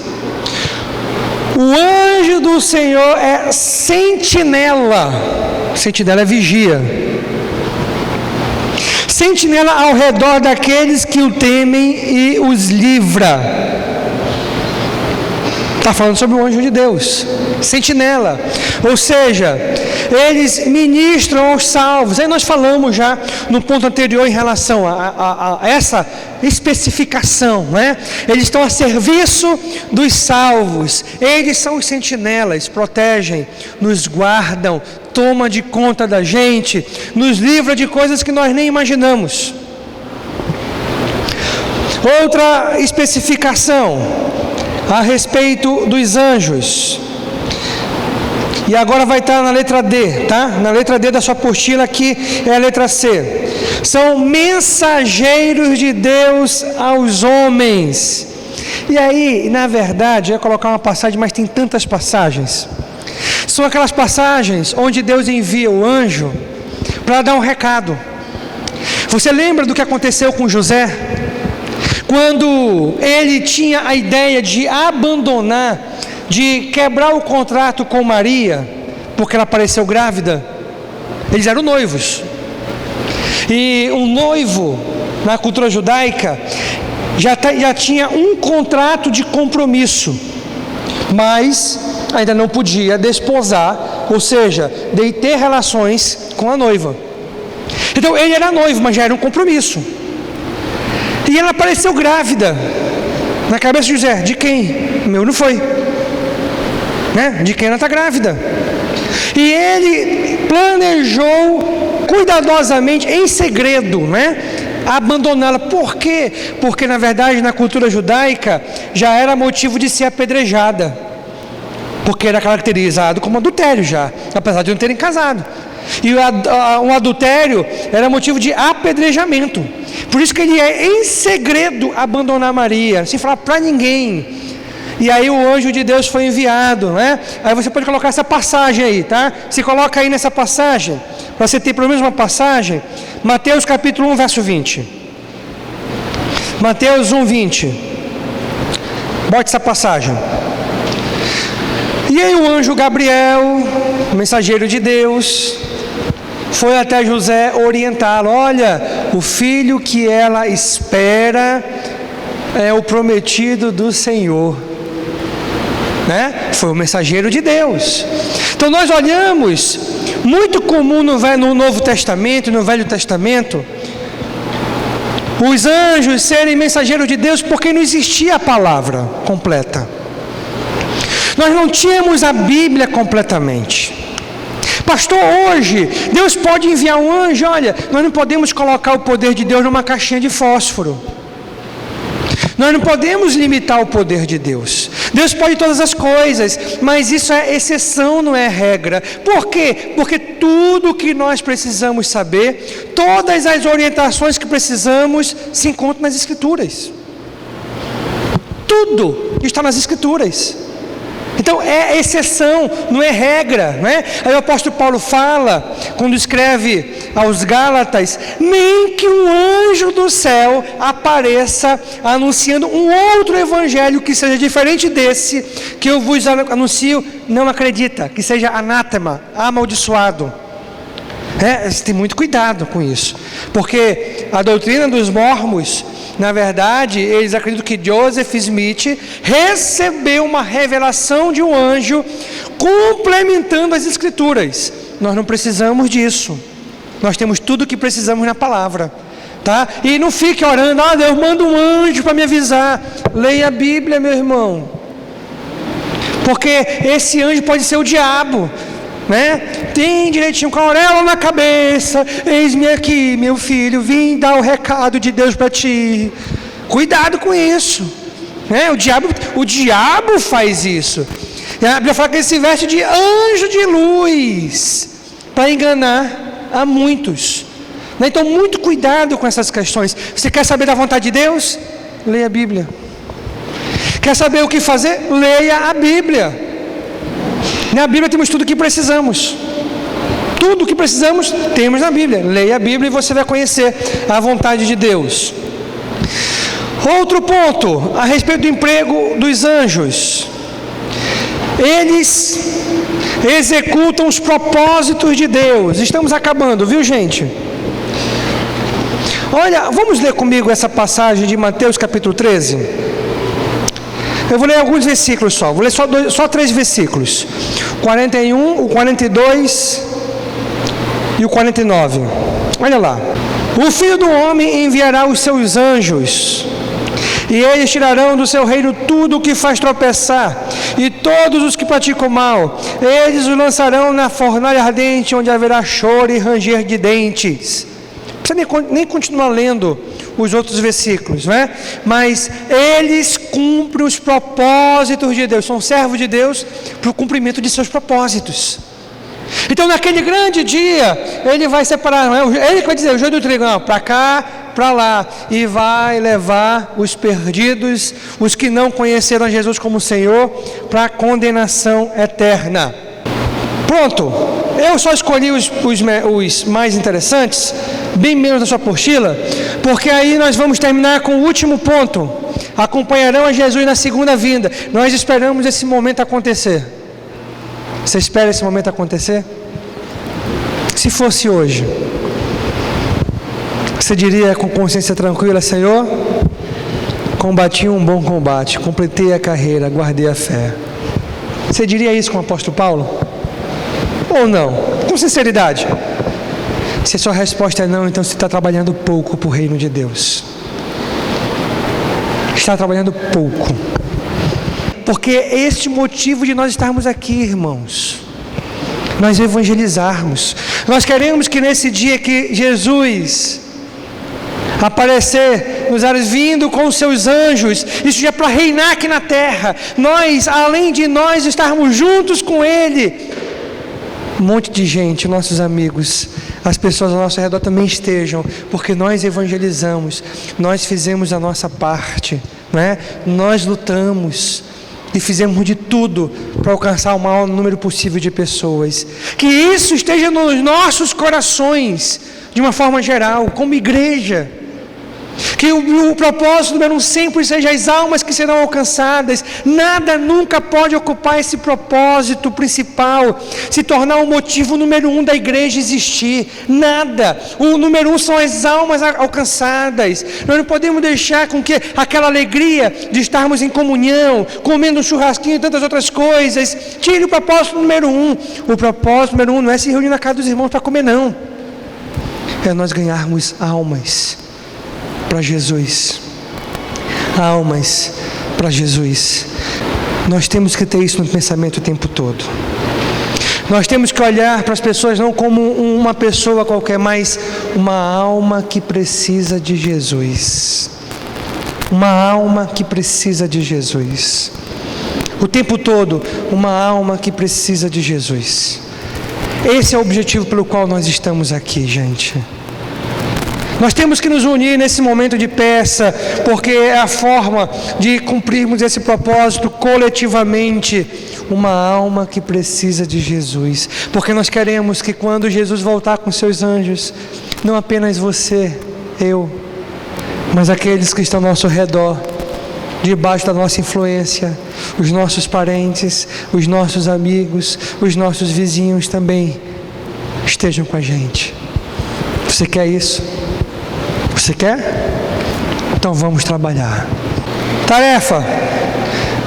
o anjo do Senhor é sentinela. Sentinela é vigia. Sentinela ao redor daqueles que o temem e os livra. Está falando sobre o anjo de Deus, sentinela, ou seja, eles ministram aos salvos. Aí nós falamos já no ponto anterior em relação a essa especificação, né? Eles estão a serviço dos salvos, eles são os sentinelas, protegem, nos guardam, tomam de conta da gente, nos livra de coisas que nós nem imaginamos. Outra especificação a respeito dos anjos, E agora vai estar na letra D, tá? Na letra D da sua apostila, aqui é a letra C. São mensageiros de Deus aos homens. E aí, na verdade, eu ia colocar uma passagem, mas tem tantas passagens. São aquelas passagens onde Deus envia o anjo para dar um recado. Você lembra do que aconteceu com José? Quando ele tinha a ideia de abandonar, de quebrar o contrato com Maria, porque ela apareceu grávida. Eles eram noivos. E um noivo, na cultura judaica, já tinha um contrato de compromisso, mas ainda não podia desposar, ou seja, de ter relações com a noiva. Então ele era noivo, mas já era um compromisso. E ela apareceu grávida. Na cabeça de José, de quem? Meu não foi, né? De quem ela está grávida. E ele planejou cuidadosamente, em segredo, né? Abandoná-la. Por quê? Porque na verdade na cultura judaica já era motivo de ser apedrejada, porque era caracterizado como adultério já, apesar de não terem casado. E um adultério era motivo de apedrejamento. Por isso que ele ia em segredo abandonar Maria, sem falar para ninguém. E aí o anjo de Deus foi enviado, né? Aí você pode colocar essa passagem aí, tá? Se coloca aí nessa passagem, para você ter pelo menos uma passagem. Mateus capítulo 1, verso 20. Mateus 1, 20. Bote essa passagem. E aí o anjo Gabriel, mensageiro de Deus, foi até José orientá-lo. Olha, o filho que ela espera é o prometido do Senhor, né? Foi o mensageiro de Deus. Então nós olhamos, muito comum no Novo Testamento, no Velho Testamento, os anjos serem mensageiros de Deus, porque não existia a palavra completa. Nós não tínhamos a Bíblia completamente. Pastor, hoje Deus pode enviar um anjo. Olha, nós não podemos colocar o poder de Deus numa caixinha de fósforo. Nós não podemos limitar o poder de Deus. Deus pode todas as coisas, mas isso é exceção, não é regra. Por quê? Porque tudo que nós precisamos saber, todas as orientações que precisamos, se encontram nas Escrituras. Tudo está nas Escrituras. Então é exceção, não é regra, né? Aí o apóstolo Paulo fala, quando escreve aos Gálatas, nem que um anjo do céu apareça anunciando um outro evangelho que seja diferente desse que eu vos anuncio, não acredita, que seja anátema, amaldiçoado. Você tem muito cuidado com isso, porque a doutrina dos mormons, na verdade, eles acreditam que Joseph Smith recebeu uma revelação de um anjo complementando as Escrituras. Nós não precisamos disso. Nós temos tudo o que precisamos na palavra, tá? E não fique orando, Deus manda um anjo para me avisar. Leia a Bíblia, meu irmão, porque esse anjo pode ser o diabo, né? Tem direitinho com a auréola na cabeça. Eis-me aqui, meu filho, vim dar o recado de Deus para ti. Cuidado com isso, né? O diabo faz isso. E a Bíblia fala que ele se veste de anjo de luz para enganar a muitos, né? Então muito cuidado com essas questões. Você quer saber da vontade de Deus? Leia a Bíblia. Quer saber o que fazer? Leia a Bíblia. Na Bíblia temos tudo o que precisamos. Tudo o que precisamos temos na Bíblia. Leia a Bíblia e você vai conhecer a vontade de Deus. Outro ponto a respeito do emprego dos anjos. Eles executam os propósitos de Deus. Estamos acabando, viu, gente? Olha, vamos ler comigo essa passagem de Mateus capítulo 13. Eu vou ler alguns versículos só. Vou ler só 3 versículos. 41, o 42 e o 49. Olha lá. O Filho do Homem enviará os seus anjos, e eles tirarão do seu reino tudo o que faz tropeçar, e todos os que praticam mal, eles os lançarão na fornalha ardente, onde haverá choro e ranger de dentes. Não precisa nem continuar lendo os outros versículos, né? Mas eles cumprem os propósitos de Deus, são servos de Deus para o cumprimento de seus propósitos. Então naquele grande dia, ele vai separar, ele vai dizer, o joio do trigo, para cá, para lá, e vai levar os perdidos, os que não conheceram Jesus como Senhor, para a condenação eterna. Pronto, eu só escolhi os mais interessantes, bem menos da sua apostila, porque aí nós vamos terminar com o último ponto: acompanharão a Jesus na segunda vinda. Nós esperamos esse momento acontecer. Você espera esse momento acontecer? Se fosse hoje, você diria com consciência tranquila: Senhor, combati um bom combate, completei a carreira, guardei a fé. Você diria isso com o apóstolo Paulo? Ou não? Com sinceridade. Se a sua resposta é não, então você está trabalhando pouco para o reino de Deus. Está trabalhando pouco. Porque este é o motivo de nós estarmos aqui, irmãos. Nós evangelizarmos. Nós queremos que nesse dia que Jesus aparecer nos ares, vindo com os seus anjos, isso já é para reinar aqui na terra. Nós, além de nós estarmos juntos com Ele, um monte de gente, nossos amigos, as pessoas ao nosso redor também estejam, porque nós evangelizamos, nós fizemos a nossa parte, né? Nós lutamos e fizemos de tudo para alcançar o maior número possível de pessoas. Que isso esteja nos nossos corações, de uma forma geral, como igreja. Que o propósito número 1 sempre seja as almas que serão alcançadas. Nada nunca pode ocupar esse propósito principal, se tornar o motivo número 1 da igreja existir. Nada. O número 1 são as almas alcançadas. Nós não podemos deixar com que aquela alegria de estarmos em comunhão, comendo um churrasquinho e tantas outras coisas, tire o propósito número 1. O propósito número 1 não é se reunir na casa dos irmãos para comer, não. É nós ganharmos almas para Jesus. Almas para Jesus. Nós temos que ter isso no pensamento o tempo todo. Nós temos que olhar para as pessoas não como uma pessoa qualquer, mas uma alma que precisa de Jesus. Uma alma que precisa de Jesus. O tempo todo, uma alma que precisa de Jesus. Esse é o objetivo pelo qual nós estamos aqui, gente. Nós temos que nos unir nesse momento de peça, porque é a forma de cumprirmos esse propósito coletivamente. Uma alma que precisa de Jesus, porque nós queremos que quando Jesus voltar com seus anjos, não apenas você, eu, mas aqueles que estão ao nosso redor, debaixo da nossa influência, os nossos parentes, os nossos amigos, os nossos vizinhos também estejam com a gente. Você quer isso? Você quer? Então vamos trabalhar. Tarefa.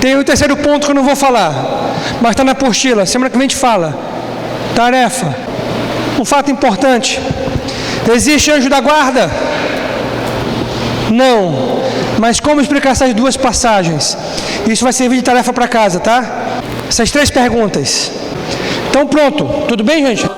Tem o terceiro ponto que eu não vou falar, mas está na apostila. Semana que vem a gente fala. Tarefa. Um fato importante. Existe anjo da guarda? Não. Mas como explicar essas duas passagens? Isso vai servir de tarefa para casa, tá? Essas 3 perguntas. Então pronto. Tudo bem, gente?